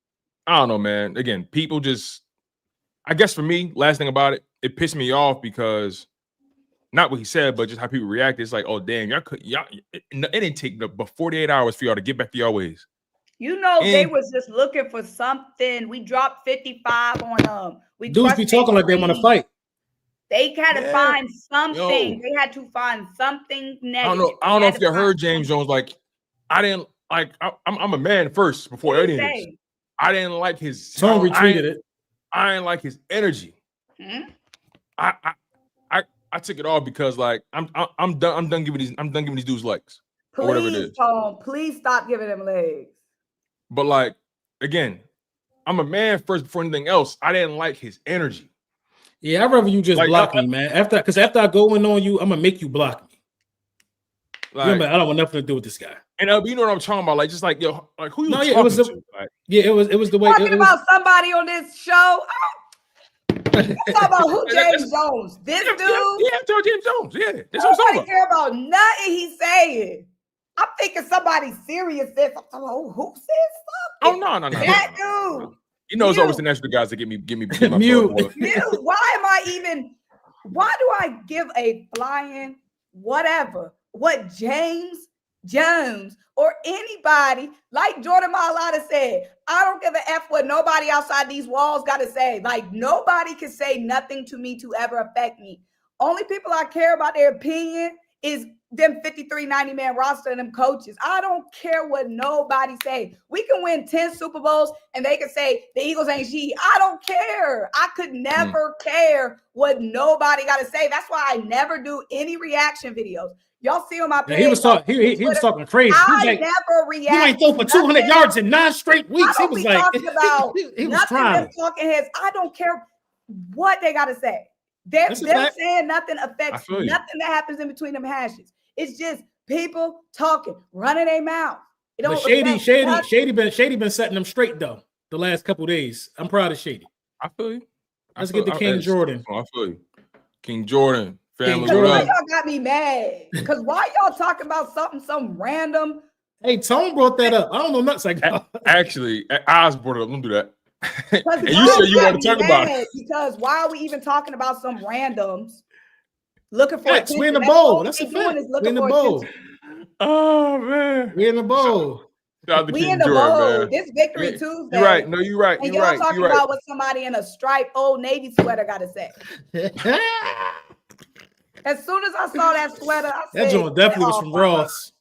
I don't know, man. Again, people just, I guess for me, last thing about it, it pissed me off because not what he said, but just how people reacted. It's like, oh damn, it didn't take but 48 hours for y'all to get back to y'all ways. They was just looking for something. We dropped 55 on them. Dudes be talking like they want to fight. They had to find something. They had to find something negative. I don't know if you heard James Jones. Like, I didn't like. I'm a man first before anything. I didn't like his tone. Retweeted it. I didn't like his energy. I took it off because like I'm done giving these dudes legs. Or whatever it is. Tom, please stop giving them legs. But like, again, I'm a man first before anything else. I didn't like his energy. Yeah, I'd rather you just block me, man. After I go in on you, I'm gonna make you block me. Like, I don't want nothing to do with this guy. And you know what I'm talking about? Like, just like, yo, like, who you talking to? It was the way. Talking about somebody on this show. Talking about who? James Jones. This dude. Yeah, James Jones. Yeah, that's what I'm talking about. Care about nothing he's saying. I'm thinking somebody serious said something. Who said something? Oh no. That dude. You know, it's always the national guys that get me mute. Mute. Why do I give a flying whatever what James Jones or anybody like Jordan Mailata said? I don't give a F what nobody outside these walls got to say. Like, nobody can say nothing to me to ever affect me. Only people I care about their opinion is them 53 90-man roster and them coaches. I don't care what nobody say. We can win 10 Super Bowls and they can say the Eagles ain't shit. I don't care. I could never care what nobody got to say. That's why I never do any reaction videos. Y'all see on my page. He was talking. He was talking crazy. I like, never react. You ain't throw for 200 yards in 9 straight weeks. He was like, talking about he was trying. Talking heads. I don't care what they got to say. Them saying nothing affects nothing that happens in between them hashes. It's just people talking, running their mouth. But Shady been setting them straight though the last couple of days. I'm proud of Shady. I feel you. Let's get to King Jordan. I feel you. King Jordan. Family. Why y'all got me mad? Because why y'all talking about some random? Hey, Tone brought that up. I don't know nothing like that. Actually, Oz brought it up. Don't do that. And you said you want to talk about it. Because why are we even talking about some randoms looking for attention? We in the bowl. That's a fact. We in the bowl. Oh man, we in the bowl. We in the bowl. This Victory Tuesday. You're right. No, you're right. And you're y'all right. talking about what somebody in a striped Old Navy sweater got to say. As soon as I saw that sweater, I said, that joint definitely was from Ross.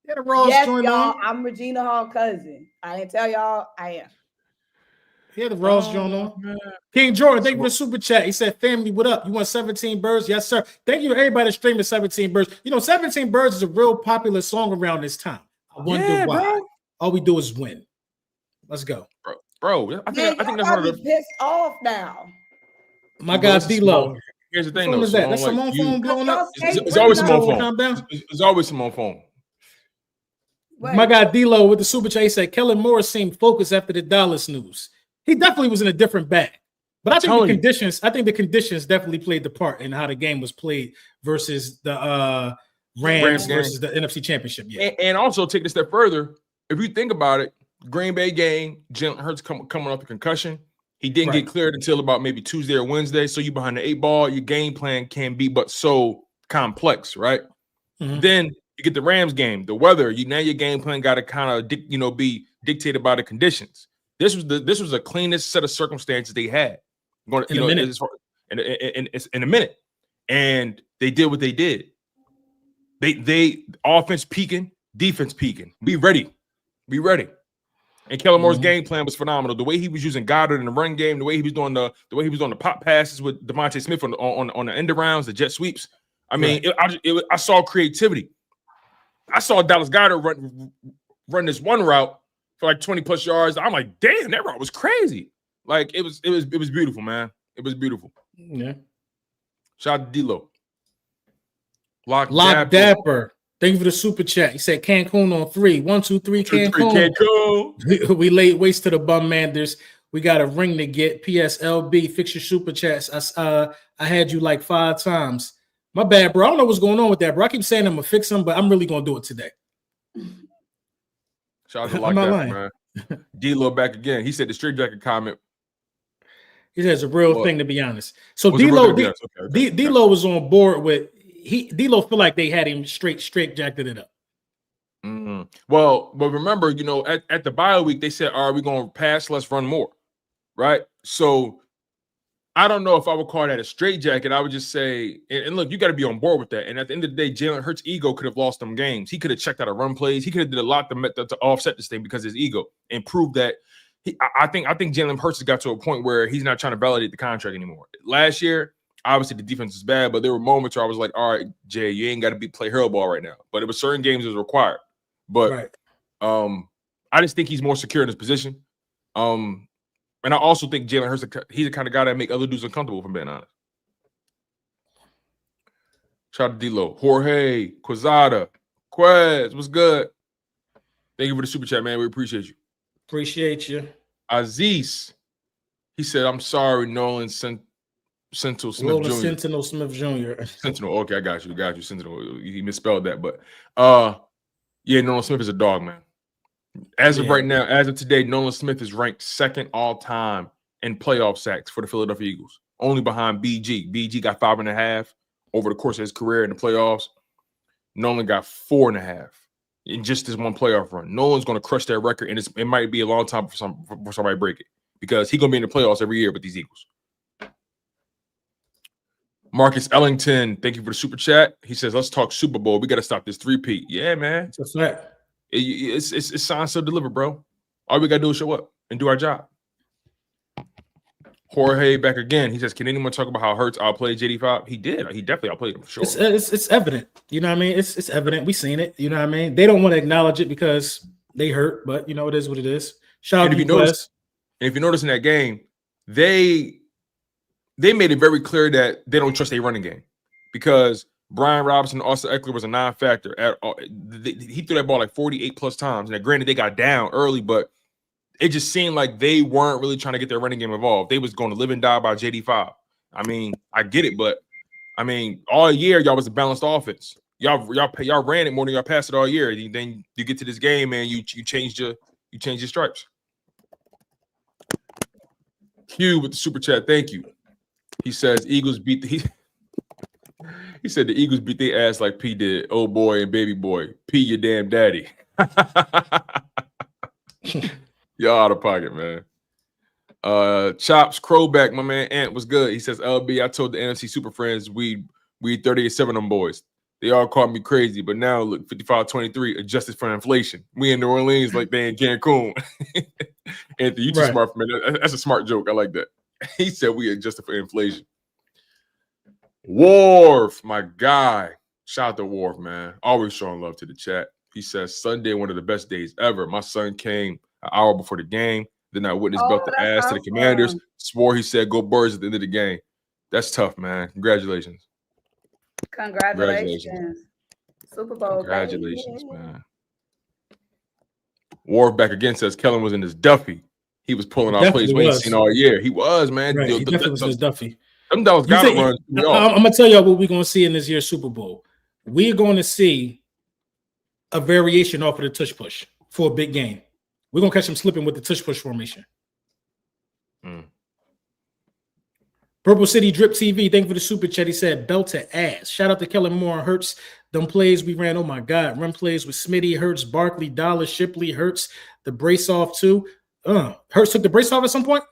Yeah, the Ross joint y'all. I'm Regina Hall cousin. I didn't tell y'all I am. Yeah, the Ross joint on. King Jordan, thank you for the super chat. He said, family, what up? You want 17 birds? Yes, sir. Thank you to everybody streaming 17 birds. You know, 17 birds is a real popular song around this time. I wonder why. Bro. All we do is win. Let's go. Bro, I think that's one of the pissed off now. My guy D-Lo. Here's the thing, though. That? That's Symone phone blowing up. It's always Symone phone. It's always Symone phone. My guy D-Lo with the super chat said Kellen Moore seemed focused after the Dallas news. He definitely was in a different bag. But I think the conditions definitely played the part in how the game was played versus the Rams versus the NFC Championship. Yeah. And also take it a step further. If you think about it, Green Bay game, Jalen Hurts coming off the concussion. He didn't get cleared until about maybe Tuesday or Wednesday. So you behind the 8 ball, your game plan can be but so complex, right? Mm-hmm. Then you get the Rams game, the weather. Now your game plan got to kind of be dictated by the conditions. This was the cleanest set of circumstances they had. In a minute, and they did what they did. They offense peaking, defense peaking. Be ready. Be ready. And Kellen Moore's game plan was phenomenal. The way he was using Goddard in the run game, the way he was doing the pop passes with Devontae Smith on the end arounds, the jet sweeps. I mean, I saw creativity. I saw Dallas Goddard run this one route for like 20 plus yards. I'm like, damn, that route was crazy. Like it was beautiful, man. It was beautiful. Yeah. Shout out to D-Lo. Lock Dapper. Thank you for the super chat. He said Cancun on 3. 1, 2, 3, Cancun. We laid waste to the bum manders. We got a ring to get. PSLB, fix your super chats. I had you like 5 times. My bad, bro. I don't know what's going on with that, bro. I keep saying I'm gonna fix them, but I'm really gonna do it today. Shout out to Lock Dapper, man. D-Lo back again. He said the straight jacket comment. He says a real thing, to be honest. So D-Lo was on board with D-Lo feel like they had him straight jacked it up. Mm-hmm. Well, but remember, you know, at the bye week, they said, all right, we're going to pass, let's run more, right? So I don't know if I would call that a straight jacket. I would just say, and look, you got to be on board with that. And at the end of the day, Jalen Hurts' ego could have lost them games. He could have checked out of run plays. He could have did a lot to offset this thing because of his ego and prove that I think Jalen Hurts has got to a point where he's not trying to validate the contract anymore. Last year, obviously the defense is bad, but there were moments where I was like, all right, Jay, you ain't got to play hero ball right now. But it was certain games it was required. But I just think he's more secure in his position. And I also think Jalen Hurts, he's the kind of guy that make other dudes uncomfortable, if I'm being honest. Shout out to D-Lo. Jorge, Quezada, Quez, what's good? Thank you for the super chat, man. We appreciate you. Appreciate you. Aziz, he said, I'm sorry, Nolan Sentinel Smith Jr. Sentinel Smith Jr. Sentinel, okay, I got you. Sentinel, he misspelled that, but yeah, Nolan Smith is a dog, man. As of right now, as of today, Nolan Smith is ranked 2nd all time in playoff sacks for the Philadelphia Eagles, only behind BG. BG got 5.5 over the course of his career in the playoffs. Nolan got 4.5 in just this one playoff run. Nolan's going to crush that record, and it might be a long time for somebody to break it because he's going to be in the playoffs every year with these Eagles. Marcus Ellington, thank you for the super chat. He says, let's talk Super Bowl. We got to stop this 3-peat. Yeah, man. That's a fact. It's signed, so deliver, bro. All we got to do is show up and do our job. Jorge back again. He says, can anyone talk about how Hurts outplayed JD5? He did. He definitely outplayed him for sure. It's evident. You know what I mean? It's evident. We seen it. You know what I mean? They don't want to acknowledge it because they hurt, but you know, it is what it is. Shout out to you, if you notice in that game, they made it very clear that they don't trust their running game because Brian Robinson, Austin Eckler was a non-factor. He threw that ball like 48 plus times. Now, granted, they got down early, but it just seemed like they weren't really trying to get their running game involved. They was going to live and die by JD5. I mean, I get it, but I mean, all year y'all was a balanced offense. Y'all ran it more than y'all passed it all year. Then you get to this game and you changed your stripes. Q with the super chat. Thank you. He says Eagles beat he said the Eagles beat their ass like P did. Oh boy and baby boy. P your damn daddy. Y'all out of pocket, man. Chops Crowback, my man Ant was good. He says, LB, I told the NFC Super Friends we 38-7 them boys. They all called me crazy, but now look, 55-23 adjusted for inflation. We in New Orleans like they in Cancun. Anthony, you too smart for me. That's a smart joke. I like that. He said we adjusted for inflation. Worf, my guy. Shout out to Worf, man. Always showing love to the chat. He says, Sunday, one of the best days ever. My son came an hour before the game. Then I witnessed belt the ass to the Commanders. Swore he said, go Birds at the end of the game. That's tough, man. Congratulations. Congratulations. Super Bowl. Congratulations, man. Worf back again says Kellen was in his Duffy. He was pulling out plays we ain't seen all year. He was, man. Right. He definitely was in his Duffy. Them dogs got to run. I'm going to tell y'all what we're going to see in this year's Super Bowl. We're going to see a variation off of the tush push for a big game. We're going to catch him slipping with the tush push formation. Purple City Drip TV, thank you for the super chat. He said, belt to ass. Shout out to Kellen Moore and Hurts. Them plays we ran, oh my God. Run plays with Smitty, Hurts, Barkley, Dollar, Shipley, Hurts. The brace off too. Hurts took the brace off at some point?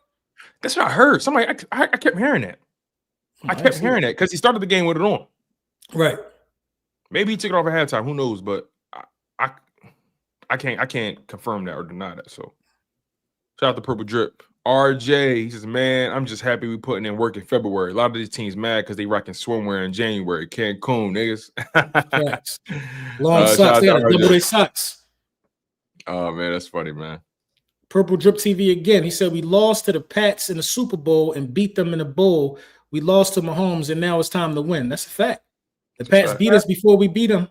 That's what I heard. Somebody, I kept hearing that. I kept hearing that because he started the game with it on. Right. Maybe he took it off at halftime. Who knows? But I can't confirm that or deny that. So shout out to Purple Drip. RJ, he says, man, I'm just happy we putting in work in February. A lot of these teams mad because they rocking swimwear in January. Cancun, niggas. Long socks. They got to double their socks. Oh, man, that's funny, man. Purple Drip TV again. He said, we lost to the Pats in the Super Bowl and beat them in the bowl. We lost to Mahomes, and now it's time to win. That's a fact. The Pats beat us before we beat them.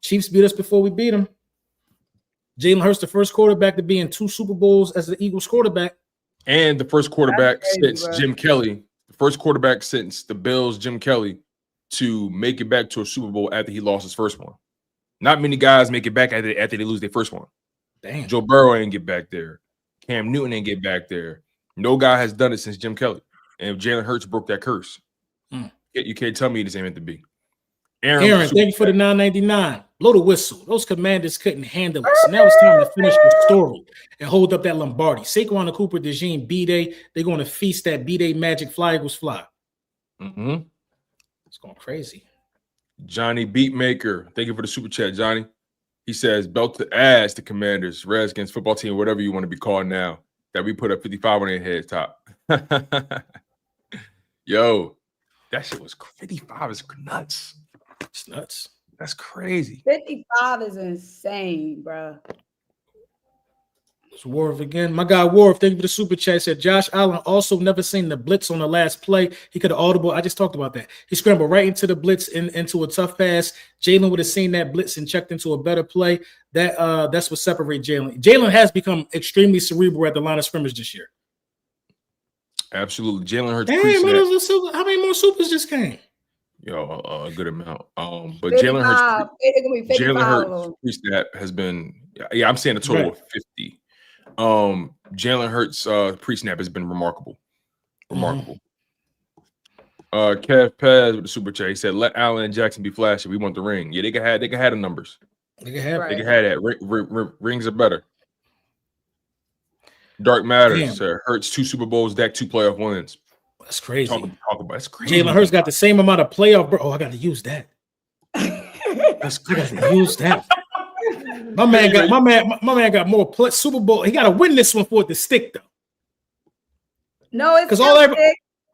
Chiefs beat us before we beat them. Jalen Hurts, the first quarterback to be in 2 Super Bowls as the Eagles quarterback. And the first quarterback since Jim Kelly, the first quarterback since the Bills, Jim Kelly, to make it back to a Super Bowl after he lost his first one. Not many guys make it back after they lose their first one. Damn. Joe Burrow ain't get back there. Cam Newton ain't get back there. No guy has done it since Jim Kelly. And Jalen Hurts broke that curse. You can't tell me this ain't meant to be. Aaron, thank you for the $9.99. Blow the whistle. Those Commanders couldn't handle us. So now it's time to finish the story and hold up that Lombardi. Saquon and Cooper, DeJean, B-Day. They're going to feast that B-Day magic. Fly Eagles fly. It's going crazy. Johnny Beatmaker. Thank you for the super chat, Johnny. He says, belt to ass the Commanders, Redskins, football team, whatever you want to be called now, that we put up 55 on their head top. Yo, that shit was 55 is nuts. It's nuts. That's crazy. 55 is insane, bro. It's Worf again. My guy Worf, thank you for the super chat. He said Josh Allen also never seen the blitz on the last play. He could have audible. I just talked about that. He scrambled right into the blitz into a tough pass. Jalen would have seen that blitz and checked into a better play. That's what separates Jalen. Jalen has become extremely cerebral at the line of scrimmage this year. Absolutely. Jalen Hurts. Damn, how many more supers just came? Yo, a good amount. But Jalen Hurts pre-snap has been, I'm saying a total of 50. Jalen Hurts pre-snap has been remarkable. Kev Paz with the super chat. He said, "Let Allen and Jackson be flashy. We want the ring." Yeah, they can have the numbers. They can have that. Rings are better. Dark Matters. Hurts 2 Super Bowls, Dak 2 playoff wins. That's crazy. Talk about that's crazy. Jalen Hurts got the same amount of playoff. Oh, I got to use that. I got to use that. My man got more Super Bowl. He got to win this one for it to stick though. No, it's still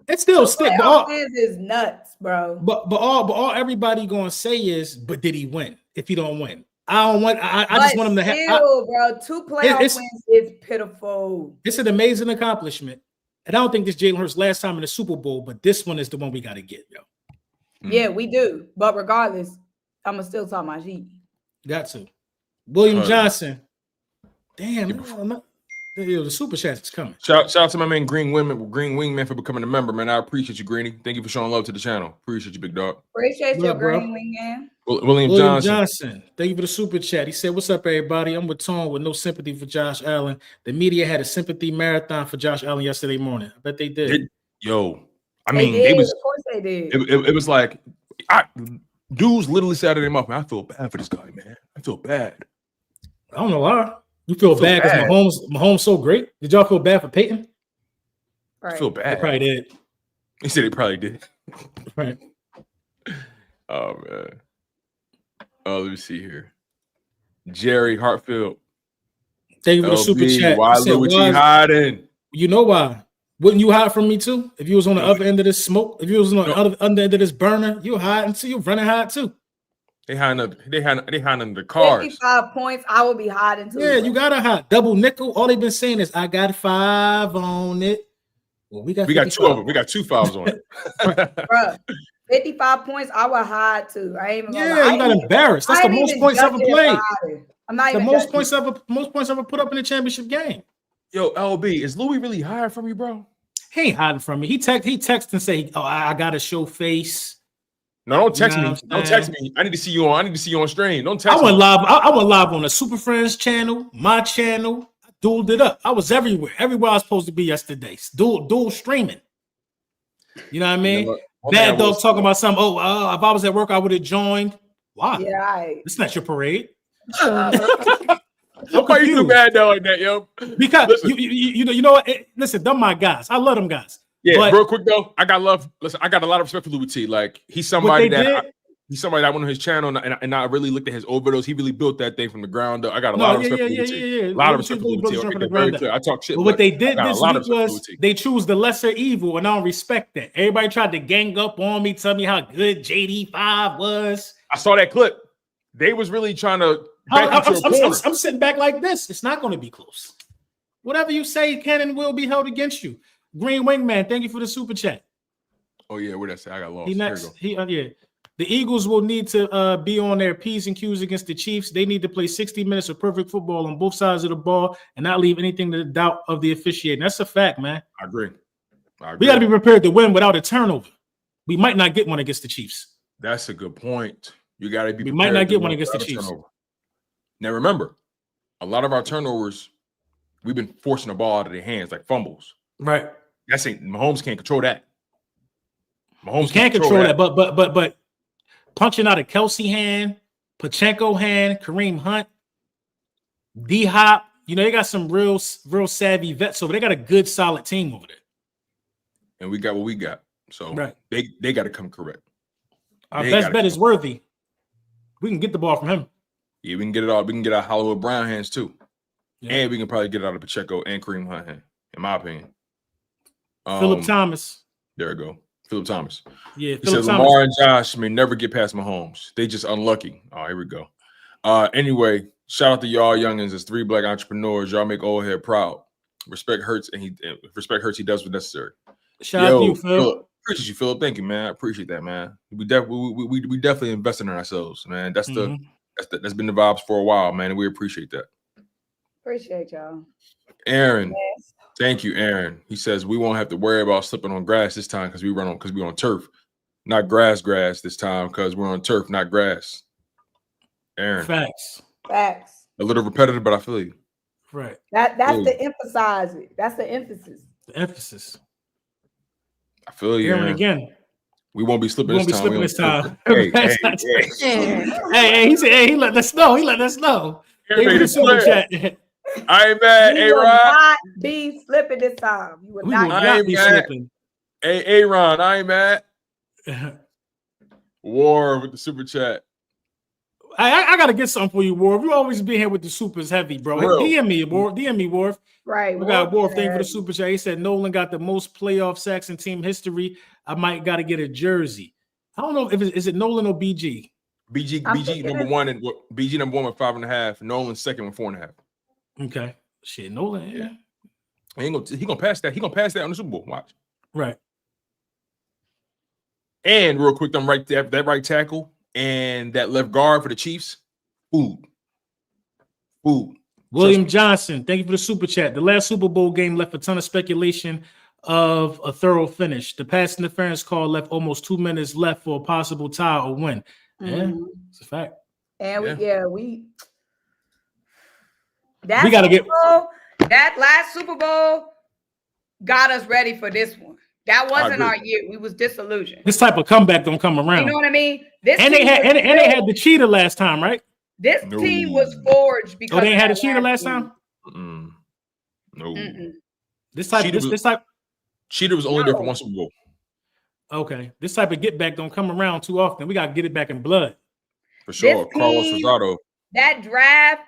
it's still stick. But all is nuts, bro. But all everybody gonna say is, but did he win? If he don't win, I don't want. I just want him to have. Bro, 2 playoff wins is pitiful. It's an amazing accomplishment, and I don't think this Jalen Hurts last time in the Super Bowl, but this one is the one we got to get, yo. Yeah, we do. But regardless, I'm gonna still talk my shit. Got to. William Johnson. Damn, the super chat is coming. Shout out to my man Green Wingman for becoming a member, man. I appreciate you, Greeny. Thank you for showing love to the channel. Appreciate you, big dog. Appreciate you, Green Wingman. William Johnson. Thank you for the super chat. He said, "What's up, everybody? I'm with Tone with no sympathy for Josh Allen. The media had a sympathy marathon for Josh Allen yesterday morning. I bet they did. Of course they did. It was like dudes literally said to their mouth, man, I feel bad for this guy, man. I feel bad. I don't know why. You feel bad because Mahomes so great? Did y'all feel bad for Peyton? Right. I feel bad. They probably did. He said he probably did. Right. Oh, man. Oh, let me see here. Jerry Hartfield. Thank you for the super chat. Why Louis hiding? You know why? Wouldn't you hide from me too? If you was on the other end of this smoke, if you was on the other end of this burner, you hiding too. You running hide too. They hiding under the cars. 55 points, I will be hiding too. Yeah, you gotta hide. Double nickel. All they've been saying is I got 5 on it. Well, we got 2 of them. We got 2 5s on it. Bro, 55 points, I will hide too. I ain't even gonna lie. You got embarrassed. That's the most points ever played. I'm not the even most points ever put up in the championship game. Yo, LB, is Louis really hiding from you, bro? He ain't hiding from me. He text and say, "Oh, I gotta show face." No, don't text me. Don't text me. I need to see you on stream. Don't text me. I went live on the Super Friends channel, my channel. I dueled it up. I was everywhere. Everywhere I was supposed to be yesterday. Dual streaming. You know what I mean? Bad dog talking about something. If I was at work, I would have joined. Why? Yeah, it's not your parade. Why you do bad dog like that, yo? Because you know what? Listen, them my guys. I love them guys. Yeah, but real quick though, I got a lot of respect for Louis T. Like he's somebody that He's somebody that went on his channel and I really looked at his old videos. He really built that thing from the ground up. I got a lot of respect for A lot of respect for Luke. I talk shit. But what they did this week was they choose the lesser evil, and I don't respect that. Everybody tried to gang up on me, tell me how good JD5 was. I saw that clip. They was really trying to. I'm sitting back like this. It's not going to be close. Whatever you say can and will be held against you. Green Wingman, thank you for the super chat. Oh yeah, what did I say? I got lost. He next. The Eagles will need to be on their P's and Q's against the Chiefs. They need to play 60 minutes of perfect football on both sides of the ball and not leave anything to the doubt of the officiating. That's a fact, man. I agree. We got to be prepared to win without a turnover. We might not get one against the Chiefs. That's a good point. You got to be. We might not get one against the Chiefs. Now remember, a lot of our turnovers, we've been forcing the ball out of their hands like fumbles. Right. That's ain't Mahomes can't control that. Mahomes can't control that, but punching out a Kelsey hand, Pachenko hand, Kareem Hunt, D-Hop, they got some real savvy vets over. They got a good, solid team over there. And we got what we got. So they got to come correct. Our best bet is Worthy. We can get the ball from him. Yeah, we can get it all. We can get our Hollywood Brown hands too. Yeah. And we can probably get it out of Pacheco and Kareem Hunt hand, in my opinion. Phillip Thomas. There we go. Phillip Thomas. Yeah, he says Lamar and Josh may never get past Mahomes. They just unlucky. Oh, here we go. Anyway, shout out to y'all youngins. It's 3 black entrepreneurs. Y'all make old head proud. Respect hurts, and he does what's necessary. Shout out to you, Phil. Appreciate you, Philip. Thank you, man. I appreciate that, man. We definitely invested in ourselves, man. That's that's been the vibes for a while, man, and we appreciate that. Appreciate y'all. Aaron. Yes. Thank you, Aaron. He says we won't have to worry about slipping on grass this time because we're on turf, not grass this time because we're on turf, not grass. Aaron. Facts. A little repetitive, but I feel you. Right. That's the emphasize it. That's the emphasis. The emphasis. I feel you. Aaron again. We won't be slipping this time. Hey, he said, hey, he let us know. Thank you super chat. I ain't mad, A-Ron. You will not be slipping this time. You will not be slipping. Hey, A-Ron, I ain't mad. War with the super chat. I gotta get something for you, Worf. You always be here with the supers heavy, bro. DM me, Worf. Right. We got Worf. Thank you for the super chat. He said Nolan got the most playoff sacks in team history. I might gotta get a jersey. I don't know if is it Nolan or BG. BG number one and BG number 1 with 5.5. Nolan second with 4.5. Okay. Shit, Nolan. Yeah. He gonna pass that. He gonna pass that on the Super Bowl. Watch. Right. And real quick, that right tackle and that left guard for the Chiefs. Food. William Johnson, thank you for the super chat. The last Super Bowl game left a ton of speculation of a thorough finish. The pass interference call left almost 2 minutes left for a possible tie or win. Yeah, it's a fact. And that last Super Bowl got us ready for this one. That wasn't our year. We was disillusioned. This type of comeback don't come around. You know what I mean? They had the cheetah last time, right? This team was forged because they had a cheetah last time. No. This type cheetah was only there for one Super Bowl. Okay, this type of get back don't come around too often. We got to get it back in blood. For sure. Carlos Rosado. That draft,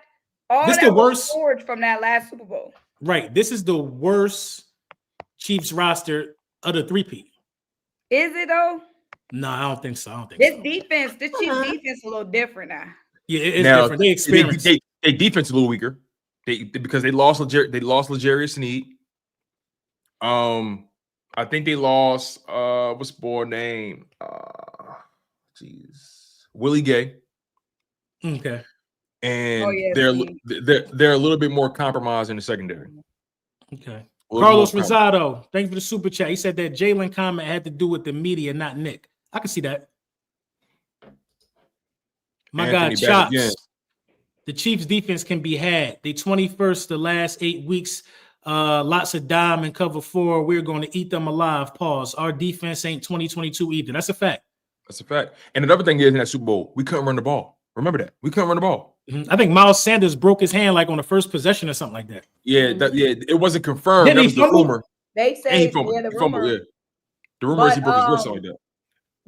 was forged from that last Super Bowl. Right. This is the worst Chiefs roster of the three-peat. Is it though? No, I don't think so. This Chiefs defense a little different now. Yeah, it's different. They experienced. They defense a little weaker. Because they lost L'Jarius Sneed. I think they lost what's the boy name? Willie Gay. Okay. And they're a little bit more compromised in the secondary. Okay. Carlos Rosado, thank you for the super chat. He said that Jalen comment had to do with the media, not Nick. I can see that. My God, Chops. The Chiefs defense can be had. They 21st the last 8 weeks. Lots of dime and cover 4. We're going to eat them alive. Pause. Our defense ain't 2022 either. That's a fact. That's a fact. And another thing is in that Super Bowl, we couldn't run the ball. Remember that. We couldn't run the ball. I think Miles Sanders broke his hand like on the first possession or something like that. Yeah, it wasn't confirmed. That was the rumor. They say he fumbled. The rumor is he broke his wrist like that.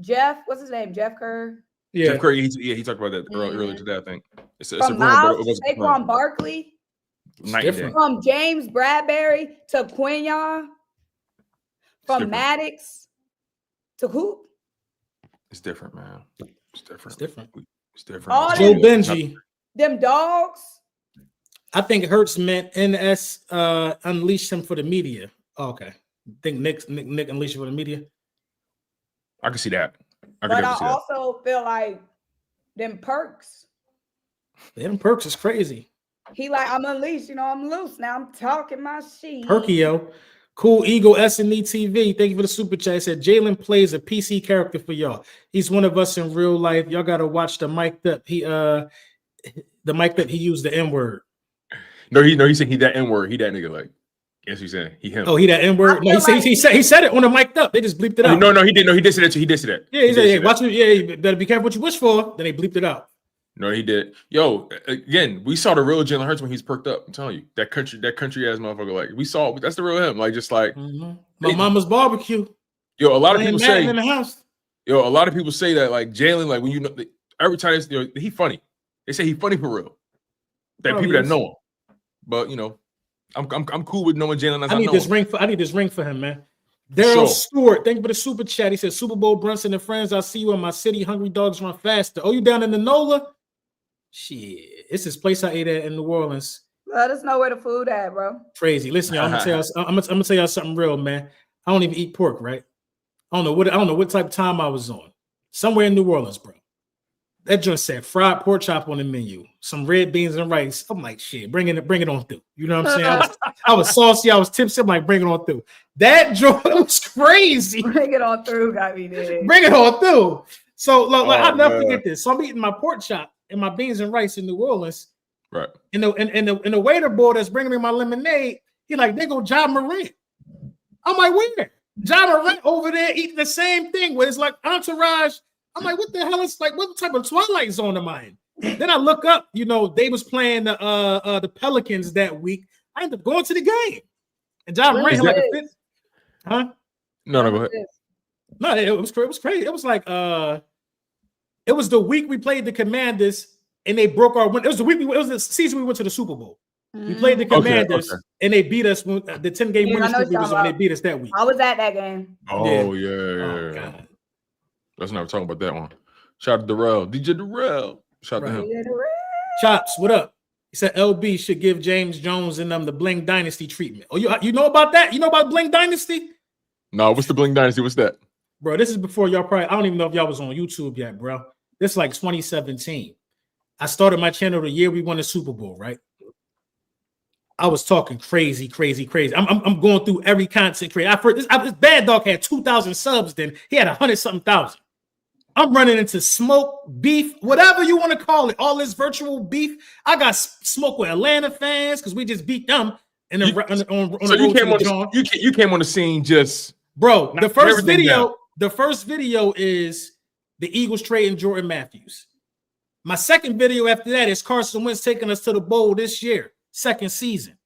Jeff, what's his name? Jeff Kerr. Yeah. Jeff Curry, he talked about that earlier today, I think. It's From a rumor, but Miles it wasn't to Saquon Barkley. Night and day. From James Bradbury to Quinyon. From Maddox to who? It's different, man. It's different. It's different. All Joe Benji. Them dogs. I think Hurts meant NS unleashed him for the media. Oh, okay. I think Nick unleashed him for the media. I can see that. But I also feel like them perks. Them perks is crazy. He like, I'm unleashed, I'm loose. Now I'm talking my shit. Perkio. Cool Eagle SNE TV. Thank you for the super chat. He said Jalen plays a PC character for y'all. He's one of us in real life. Y'all gotta watch the mic'd up. The mic that he used the N-word. No, he said he that N-word. He that nigga like. Yes, he's saying he him. Oh, he that N-word. No, he said it on the mic'd up. They just bleeped it out. No, he didn't. No, he did say that too. He did say that. Yeah, he said, "Hey, watch it. Yeah, you better be careful what you wish for." Then they bleeped it out. No, he did. Yo, again, we saw the real Jalen Hurts when he's perked up. I'm telling you, that country ass motherfucker. Like we saw, that's the real him. Like just like my mama's barbecue. Yo, a lot of people say in the house. Yo, a lot of people say that like Jalen, like when every time he funny. They say he funny for real. That people that know him, but I'm cool with knowing Jalen. I need this ring for him, man. Daryl Stewart, thank you for the super chat. He said, Super Bowl Brunson and friends, I'll see you in my city. Hungry dogs run faster. Oh, you down in the NOLA? Shit, it's this place I ate at in New Orleans. Let us know where the food at, bro. Crazy. Listen, y'all, I'm gonna tell y'all something real, man. I don't even eat pork, right? I don't know what type of time I was on. Somewhere in New Orleans, bro. That joint said fried pork chop on the menu, some red beans and rice. I'm like, shit, bring it on through. You know what I'm saying? I was saucy, I was tipsy. I'm like, bring it on through. That joint was crazy. Bring it on through, got me there. Bring it on through. So look, I'll never forget this. So I'm eating my pork chop and my beans and rice in New Orleans. Right. And the waiter boy that's bringing me my lemonade, he like, they go John Morant. I'm like, where? John Morant over there eating the same thing where it's like entourage. I'm like, what the hell is like? What type of Twilight Zone am I in? Then I look up, they was playing the Pelicans that week. I ended up going to the game, and John Morant had like a fifth. Huh? No, go ahead. No, it was crazy. It was like it was the week we played the Commanders, and they broke our win. It was the season we went to the Super Bowl. We played the Commanders, and they beat us. The 10-game winning streak was when they beat us that week. I was at that game. Oh yeah. Oh, God. Let's not talk about that one. Shout out to Darrell. DJ Darrell. Shout out to him. Chops, what up? He said LB should give James Jones and them the Bling Dynasty treatment. Oh, you know about that? You know about Bling Dynasty? No, what's the Bling Dynasty? What's that? Bro, this is before y'all probably, I don't even know if y'all was on YouTube yet, bro. This is like 2017. I started my channel the year we won the Super Bowl, right? I was talking crazy. I'm going through every content creator. This Bad Dog had 2,000 subs then. He had 100-something thousand. I'm running into smoke, beef, whatever you want to call it. All this virtual beef. I got smoke with Atlanta fans because we just beat them. And then you came on the scene just bro. The first video is the Eagles trading Jordan Matthews. My second video after that is Carson Wentz taking us to the bowl this year, second season.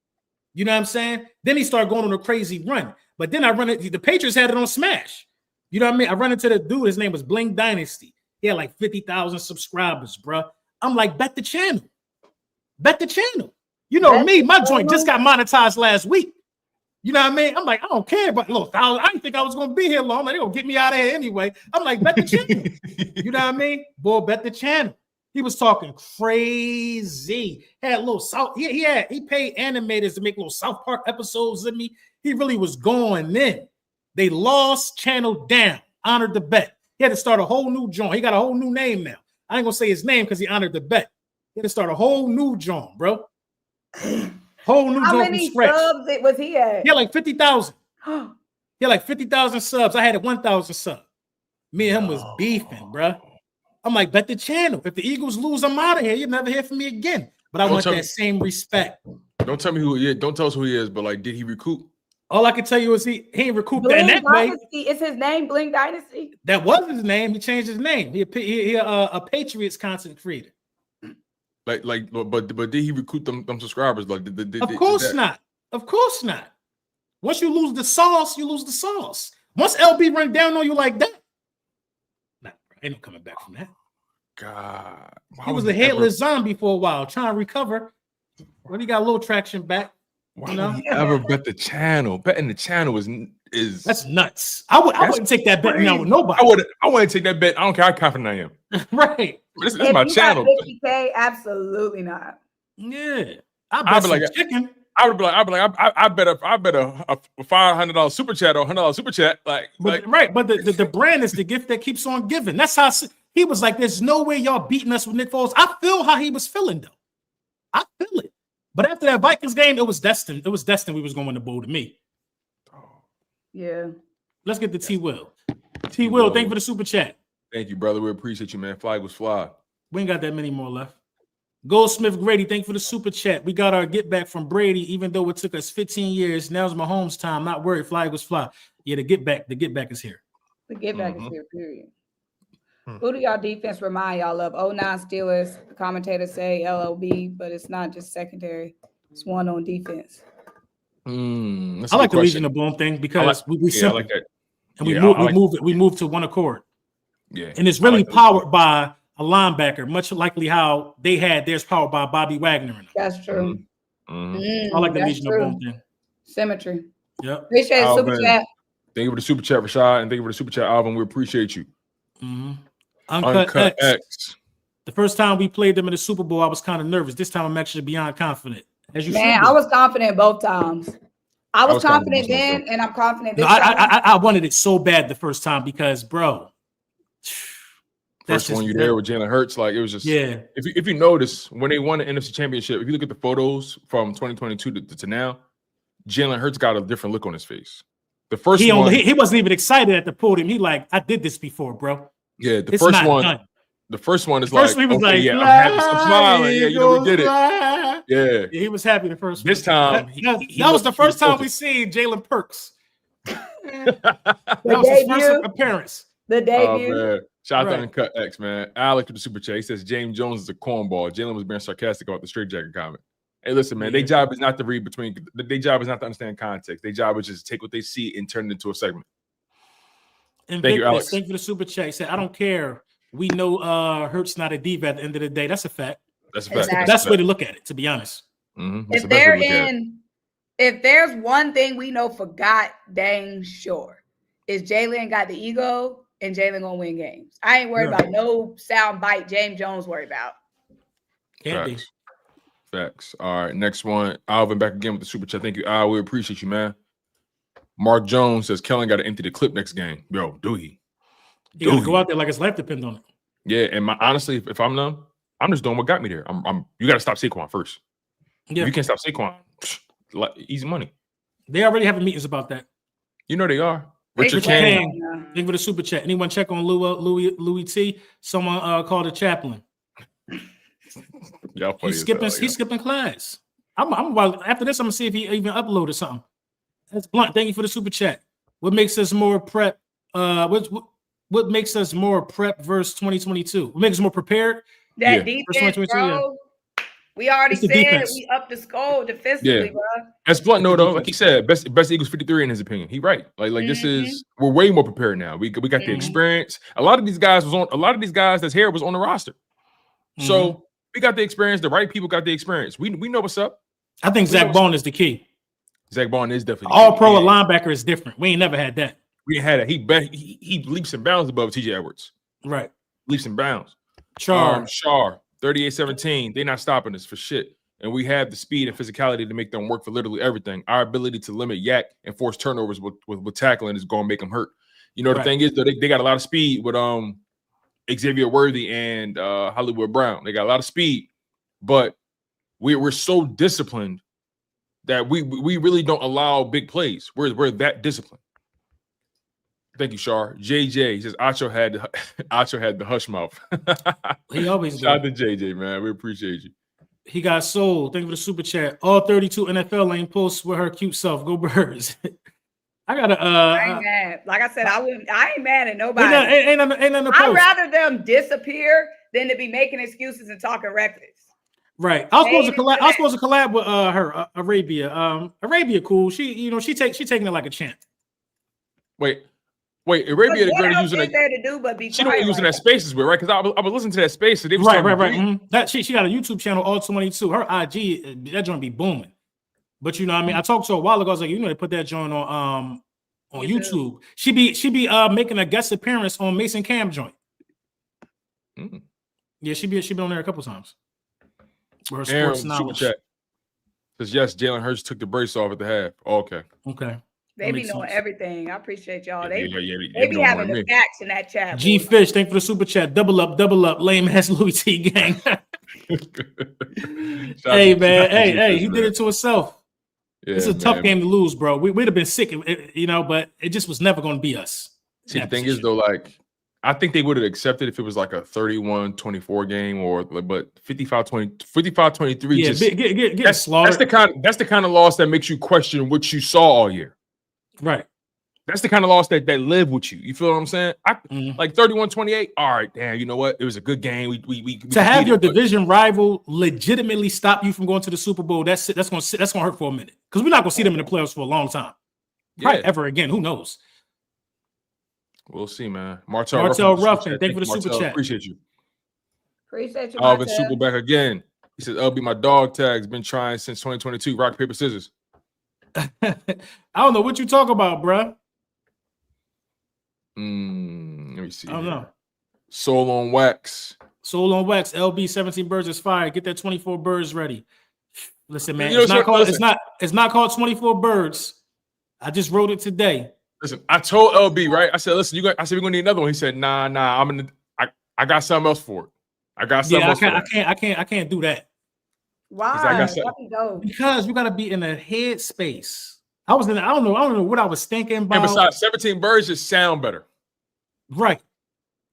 You know what I'm saying? Then he started going on a crazy run. But then I run it. The Patriots had it on Smash. You know what I mean? I run into the dude. His name was Bling Dynasty. He had like 50,000 subscribers, bro. I'm like, bet the channel. You know me, my joint just got monetized last week. You know what I mean? I'm like, I don't care about little thousand. I didn't think I was going to be here long. I'm like, they're going to get me out of here anyway. I'm like, bet the channel. You know what I mean? Boy, bet the channel. He was talking crazy. Had a little South. He paid animators to make little South Park episodes of me. He really was going in. They lost, channel down, honored the bet. He had to start a whole new joint. He got a whole new name now. I ain't gonna say his name because he honored the bet. He had to start a whole new joint, bro. Whole new joint. How many subs was he at? He had like 50,000. He had like 50,000 subs. I had 1,000 subs. Me and him was beefing, bro. I'm like, bet the channel. If the Eagles lose, I'm out of here. You'll never hear from me again. But I want that same respect. Don't tell me who he is. Don't tell us who he is. But like, did he recoup? All I can tell you is he ain't recouped that in that Dynasty. Is his name Bling Dynasty? That was his name. He changed his name. He a Patriots content creator. But did he recoup them subscribers? Like, of course not. Of course not. Once you lose the sauce, you lose the sauce. Once LB run down on you like that, nah, ain't no coming back from that. God. He was a headless zombie for a while, trying to recover. When he got a little traction back. Why would he ever bet the channel? Betting the channel is that's nuts. I wouldn't take that bet now with nobody. I wouldn't take that bet. I don't care how confident I am. Right. This is my channel. 50K, absolutely not. Yeah. I'd be like chicken. I bet a $500 super chat or $100 super chat. But the brand is the gift that keeps on giving. That's how he was like, there's no way y'all beating us with Nick Foles. I feel how he was feeling though. I feel it. But after that Vikings game, it was destined. It was destined we was going to win the bowl to me. Yeah. Let's get to T Will. T Will, thank you for the super chat. Thank you, brother. We appreciate you, man. Flag was fly. We ain't got that many more left. Goldsmith Grady, thank you for the super chat. We got our get back from Brady, even though it took us 15 years. Now's Mahomes' time. Not worried. Flag was fly. Yeah, the get back is here. The get back is here, period. Who do y'all defense remind y'all of? 09 Steelers. The commentators say LLB, but it's not just secondary. It's one on defense. I like the Legion of Boom thing because we simple. Like that. And we move to one accord. Yeah. And it's really powered by a linebacker, much likely how they had theirs powered by Bobby Wagner. That's true. I like the Legion of Boom thing. Symmetry. Yep. Appreciate the super chat. Thank you for the super chat, Rashad, and thank you for the super chat, Alvin. We appreciate you. Uncut X. The first time we played them in the Super Bowl, I was kind of nervous. This time I'm actually beyond confident. I was confident both times. I was confident then, and I'm confident this time. I wanted it so bad the first time because, bro. First one you there with Jalen Hurts, like it was just If you notice when they won the NFC Championship, if you look at the photos from 2022 to now, Jalen Hurts got a different look on his face. The first he wasn't even excited at the podium. He like, I did this before, bro. Yeah, the first one. Done. The first one is like, he was like, I'm happy, I'm smiling. Yeah, we did it. Yeah, he was happy the first. This time, that was the first time we seen Jalen Perks. That was his first appearance. The debut. Oh, shout out to Uncut X, man. Alex with the super chat. He says James Jones is a cornball. Jalen was being sarcastic about the straitjacket comment. Hey, listen, man. Their job is not to read between. Their job is not to understand context. Their job is just take what they see and turn it into a segment. And thank you, Alex. Thank you for the super chat. He said, "I don't care. We know Hurts not a diva at the end of the day. That's a fact. That's a fact. That's the best way to look at it. To be honest, if there's one thing we know for god dang sure, is Jalen got the ego and Jalen gonna win games. I ain't worried about no sound bite. James Jones worried about. Can't be. Facts. All right, next one. Alvin back again with the super chat. Thank you, Al. We appreciate you, man. Mark Jones says Kellen got to empty the clip next game. Yo, do he? He gotta go out there like his life depends on it. Yeah, and honestly, if I'm them, I'm just doing what got me there. You got to stop Saquon first. Yeah, if you can't stop Saquon. Easy money. They already having meetings about that. You know they are. Richard King. Thank you for the super chat. Anyone check on Louis T? Someone called a chaplain. He's skipping class. I'm about after this. I'm gonna see if he even uploaded something. That's Blunt. Thank you for the super chat. What makes us more prep? What makes us more prep versus 2022? What makes us more prepared? That defense, bro. We already said we up the score defensively, bro. That's Blunt, no, though. Like he said, best Eagles 53 in his opinion. He right. Like this is we're way more prepared now. We got the experience. A lot of these guys that's here was on the roster. So we got the experience. The right people got the experience. We know what's up. I think Zach Bone is the key. Zach Bone is definitely all pro linebacker is different. We ain't never had that. We had it. He leaps and bounds above TJ Edwards. Right. Leaps and bounds. Char 38-17. They're not stopping us for shit. And we have the speed and physicality to make them work for literally everything. Our ability to limit yak and force turnovers with tackling is going to make them hurt. You know, the thing is, though, they got a lot of speed with Xavier Worthy and Hollywood Brown. They got a lot of speed, but we're so disciplined that we really don't allow big plays. We're that disciplined. Thank you, Shar. JJ says Acho had the hush mouth. He always shout out to JJ, man. We appreciate you. He got sold. Thank you for the super chat. All 32 NFL lane posts with her cute self. Go Birds. I gotta. I ain't mad. Like I said, I ain't mad at nobody. Ain't I'd rather them disappear than to be making excuses and talking reckless. Right. I was supposed to collab with her, Arabia. Arabia, cool. She taking it like a champ. Wait. Wait, Arabia the Greater using there to do, but be she don't using that Spaces with, right? Because I was listening to that Space. So they was right. Mm-hmm. That she got a YouTube channel, all 22. Her IG, that joint be booming. But you know, what I mean, I talked to her a while ago. I was like, you know, they put that joint on YouTube. She be making a guest appearance on Mason Cam joint. Mm. Yeah, she been on there a couple times. For her sports knowledge. Says yes, Jalen Hurts took the brace off at the half. Oh, okay. They be knowing everything. I appreciate y'all. They be having the facts in that chat. G Fish, thank you for the super chat. Double up, lame ass Louis T gang. Hey man, hey, he did it to himself. Yeah, it's a tough game to lose, bro. We'd have been sick, you know, but it just was never going to be us. See, the thing is though, like I think they would have accepted if it was like a 31-24 game or but 55-23. Yeah, get slaughtered. That's the kind of loss that makes you question what you saw all year. Right. That's the kind of loss that live with you. You feel what I'm saying? Like 31-28. All right, damn. You know what? It was a good game. We to have your division rival legitimately stop you from going to the Super Bowl. That's gonna hurt for a minute because we're not gonna see them in the playoffs for a long time. Probably ever again. Who knows? We'll see, man. Martell Ruffin, thank you for the super chat. Appreciate you. Appreciate you. Alvin Super back again. He says, "LB, my dog tag's been trying since 2022. Rock paper scissors." I don't know what you talk about, bro. Let me see. I don't know. Soul on wax. LB 17 birds is fire. Get that 24 birds ready. Listen, man, it's not called 24 birds. I just wrote it today. Listen, I told LB, right? I said, listen, I said we're gonna need another one. He said, nah, I got something else for it. I got something else. I can't do that. Why? Because you gotta be in a head space. I don't know what I was thinking about. And besides, 17 birds just sound better. Right.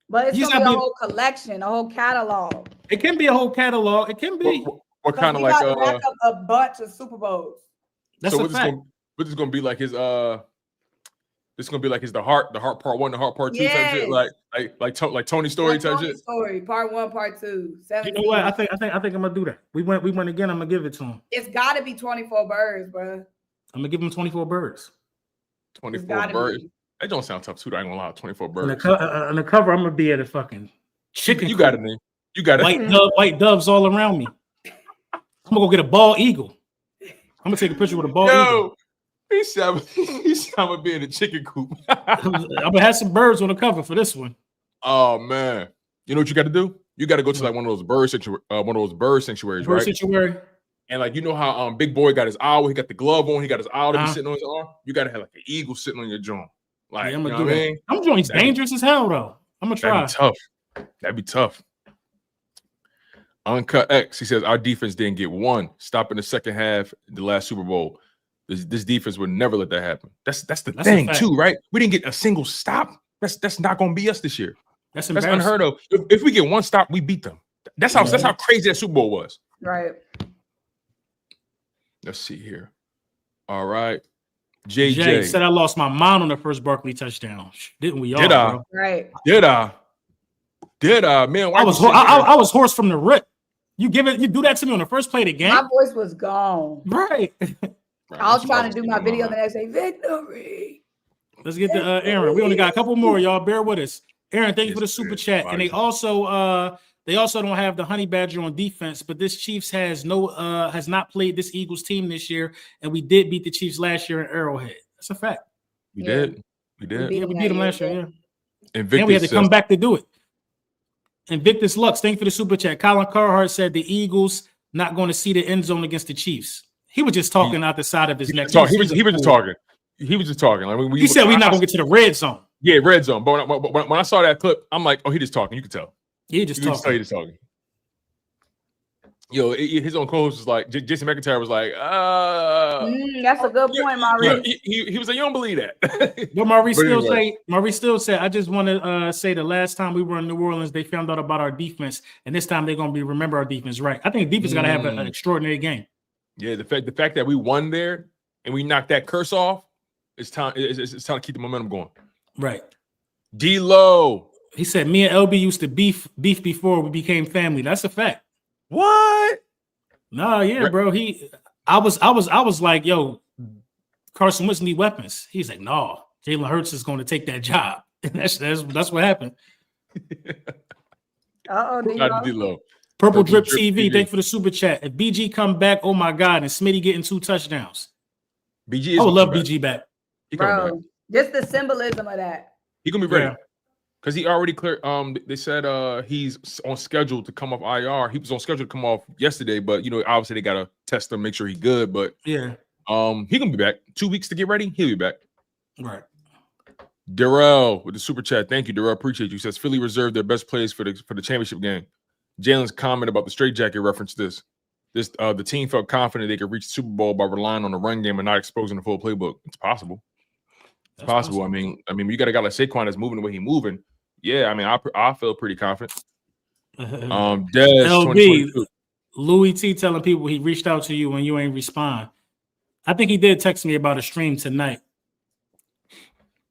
But it's gonna be a whole collection, a whole catalog. It can be a whole catalog. It can be. What kind of like rack up a bunch of Super Bowls. That's a fact. What is gonna be like his This is gonna be like the heart part 1, the heart part 2 type shit, like Tony Story type shit. Story part 1, part 2. 17. You know what? I think I'm gonna do that. We went again. I'm gonna give it to him. It's got to be 24 birds, bro. I'm gonna give him 24 birds. 24 birds. That don't sound tough too. I ain't gonna lie. 24 birds. On the cover, I'm gonna be at a fucking chicken. You got it, man. You got it. White doves all around me. I'm gonna go get a bald eagle. I'm gonna take a picture with a bald eagle. He's gonna be in a chicken coop. I'm gonna have some birds on the cover for this one. Oh man, you know what you got to do? You got to go to like one of those bird sanctuaries, right? Sanctuary. And like you know how Big Boy got his owl, he got the glove on, he got his owl to be sitting on his arm. You got to have like an eagle sitting on your joint. Like, I'm gonna do that. I'm joint's dangerous as hell though. I'm gonna try. That'd be tough. Uncut X, he says our defense didn't get one stop in the second half the last Super Bowl. This defense would never let that happen. That's the thing too, right? We didn't get a single stop. That's not gonna be us this year. That's unheard of. If we get one stop, we beat them. That's how crazy that Super Bowl was. Right. Let's see here. All right. JJ said I lost my mind on the first Barkley touchdown. Didn't we all? Did I? Bro? Right. Did I? Man, I was hoarse from the rip. You do that to me on the first play of the game. My voice was gone. Right. I was trying to do my video the next day. Victory. Let's get to Aaron. We only got a couple more, y'all. Bear with us. Aaron, thank you for the super chat. And they also don't have the Honey Badger on defense, but this Chiefs has not played this Eagles team this year, and we did beat the Chiefs last year in Arrowhead. That's a fact. We did. We beat them last year. Yeah. And we had to come back to do it. Invictus Lux, thank you for the super chat. Colin Carhart said the Eagles not going to see the end zone against the Chiefs. He was just talking out the side of his neck. He was just talking. He was just talking. Like he said we're not gonna get to the red zone. Yeah, red zone. But when I saw that clip, I'm like, oh, he just talking. You could tell. Yeah, he just talking. Yo, his own co-host was like, Jason McIntyre was like, that's a good point, Maurice. He was like, you don't believe that. But Maurice still said, I just want to say the last time we were in New Orleans, they found out about our defense, and this time they're gonna remember our defense, right? I think the defense is gonna have an extraordinary game. Yeah, the fact that we won there and we knocked that curse off, it's time to keep the momentum going. Right. D-Lo. He said, me and LB used to beef before we became family. That's a fact. What? No, yeah, bro. I was like, yo, Carson Wentz need weapons. He's like, no, Jalen Hurts is going to take that job. And that's what happened. D-Lo. Purple Drip TV, thanks for the super chat. If BG come back, oh my God, and Smitty getting 2 touchdowns. BG is I would love BG back. Bro, just the symbolism of that. He gonna be ready. Because he already cleared. They said he's on schedule to come off IR. He was on schedule to come off yesterday, but obviously they gotta test him, make sure he's good. But he gonna be back. 2 weeks to get ready. He'll be back. Right. Darrell with the super chat. Thank you, Darrell. Appreciate you. Says Philly reserved their best plays for the championship game. Jalen's comment about the straitjacket referenced this. The team felt confident they could reach the Super Bowl by relying on the run game and not exposing the full playbook. It's possible. It's possible. I mean, you got a guy like Saquon that's moving the way he's moving. Yeah, I mean, I feel pretty confident. LB, Louis T telling people he reached out to you when you ain't respond. I think he did text me about a stream tonight,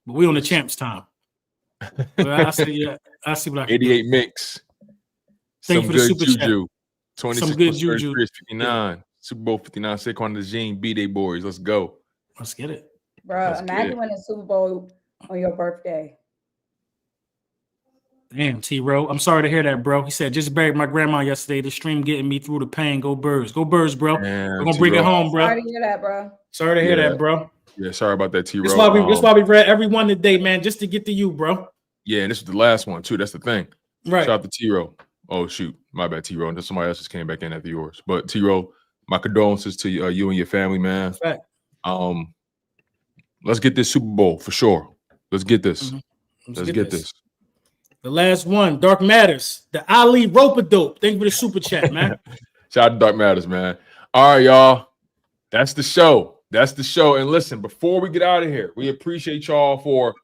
but we on the champs time. I see what I can 88 do. Mix. Thank you for the super juju. chat. 26 Some good juju. 59. Yeah. Super Bowl 59. Saquon the Gene B-Day boys. Let's go. Let's get it. Bro, imagine winning the Super Bowl on your birthday. Damn, T-Row. I'm sorry to hear that, bro. He said, just buried my grandma yesterday. The stream getting me through the pain. Go Birds. Go Birds, bro. Damn, we're going to bring it home, bro. Sorry to hear that, bro. Sorry to hear that, bro. Yeah, sorry about that, T-Row. That's why we read every one today, man, just to get to you, bro. Yeah, and this is the last one, too. That's the thing. Right. Shout out to T-Row. Oh, shoot. My bad, T-Row. And somebody else just came back in after yours. But T-Row, my condolences to you and your family, man. Fact. Let's get this Super Bowl for sure. Let's get this. Mm-hmm. Let's get this. The last one, Dark Matters. The Ali Rope-a-Dope. Thank you for the super chat, man. Shout out to Dark Matters, man. All right, y'all. That's the show. That's the show. And listen, before we get out of here, we appreciate y'all for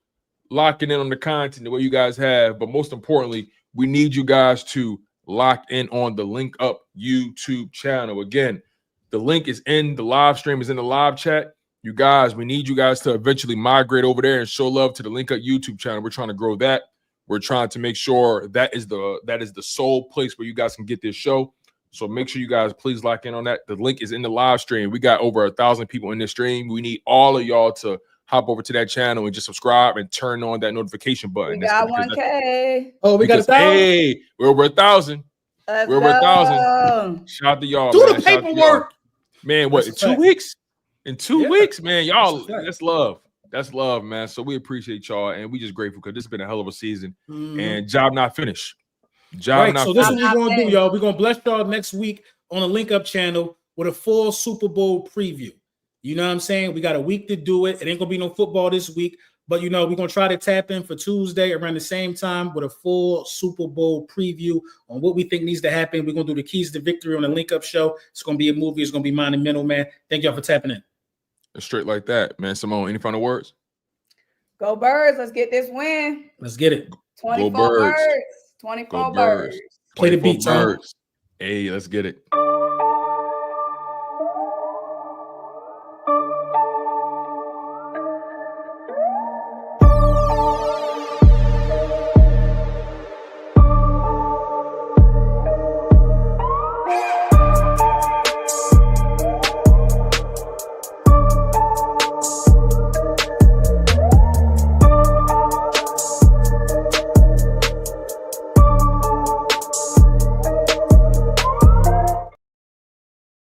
locking in on the content the way you guys have. But most importantly, we need you guys to lock in on the Link Up YouTube channel. Again, the link is in the live stream, is in the live chat. You guys, we need you guys to eventually migrate over there and show love to the Link Up YouTube channel. We're trying to grow that. We're trying to make sure that is the sole place where you guys can get this show. So make sure you guys please lock in on that. The link is in the live stream. We got over 1,000 people in this stream. We need all of y'all to hop over to that channel and just subscribe and turn on that notification button. We got 1K. Oh, we got 1,000. Hey, we're over 1,000. We're over 1,000. Shout out to y'all. Do the paperwork. Man, what, in 2 weeks? In 2 weeks, man. Y'all, that's love. That's love, man. So we appreciate y'all, and we just grateful because this has been a hell of a season. And job not finished. Job not so finished. This is what we're gonna do, y'all. We're gonna bless y'all next week on the Link Up channel with a full Super Bowl preview. You know what I'm saying? We got a week to do it. It ain't gonna be no football this week, but we're gonna try to tap in for Tuesday around the same time with a full Super Bowl preview on what we think needs to happen. We're gonna do the keys to victory on the Link Up show. It's gonna be a movie. It's gonna be monumental, man. Thank y'all for tapping in. Straight like that, man. Symone, any final words? Go Birds. Let's get this win. Let's get it. 24 birds. 24 birds. Play the beat, birds. Hey, let's get it.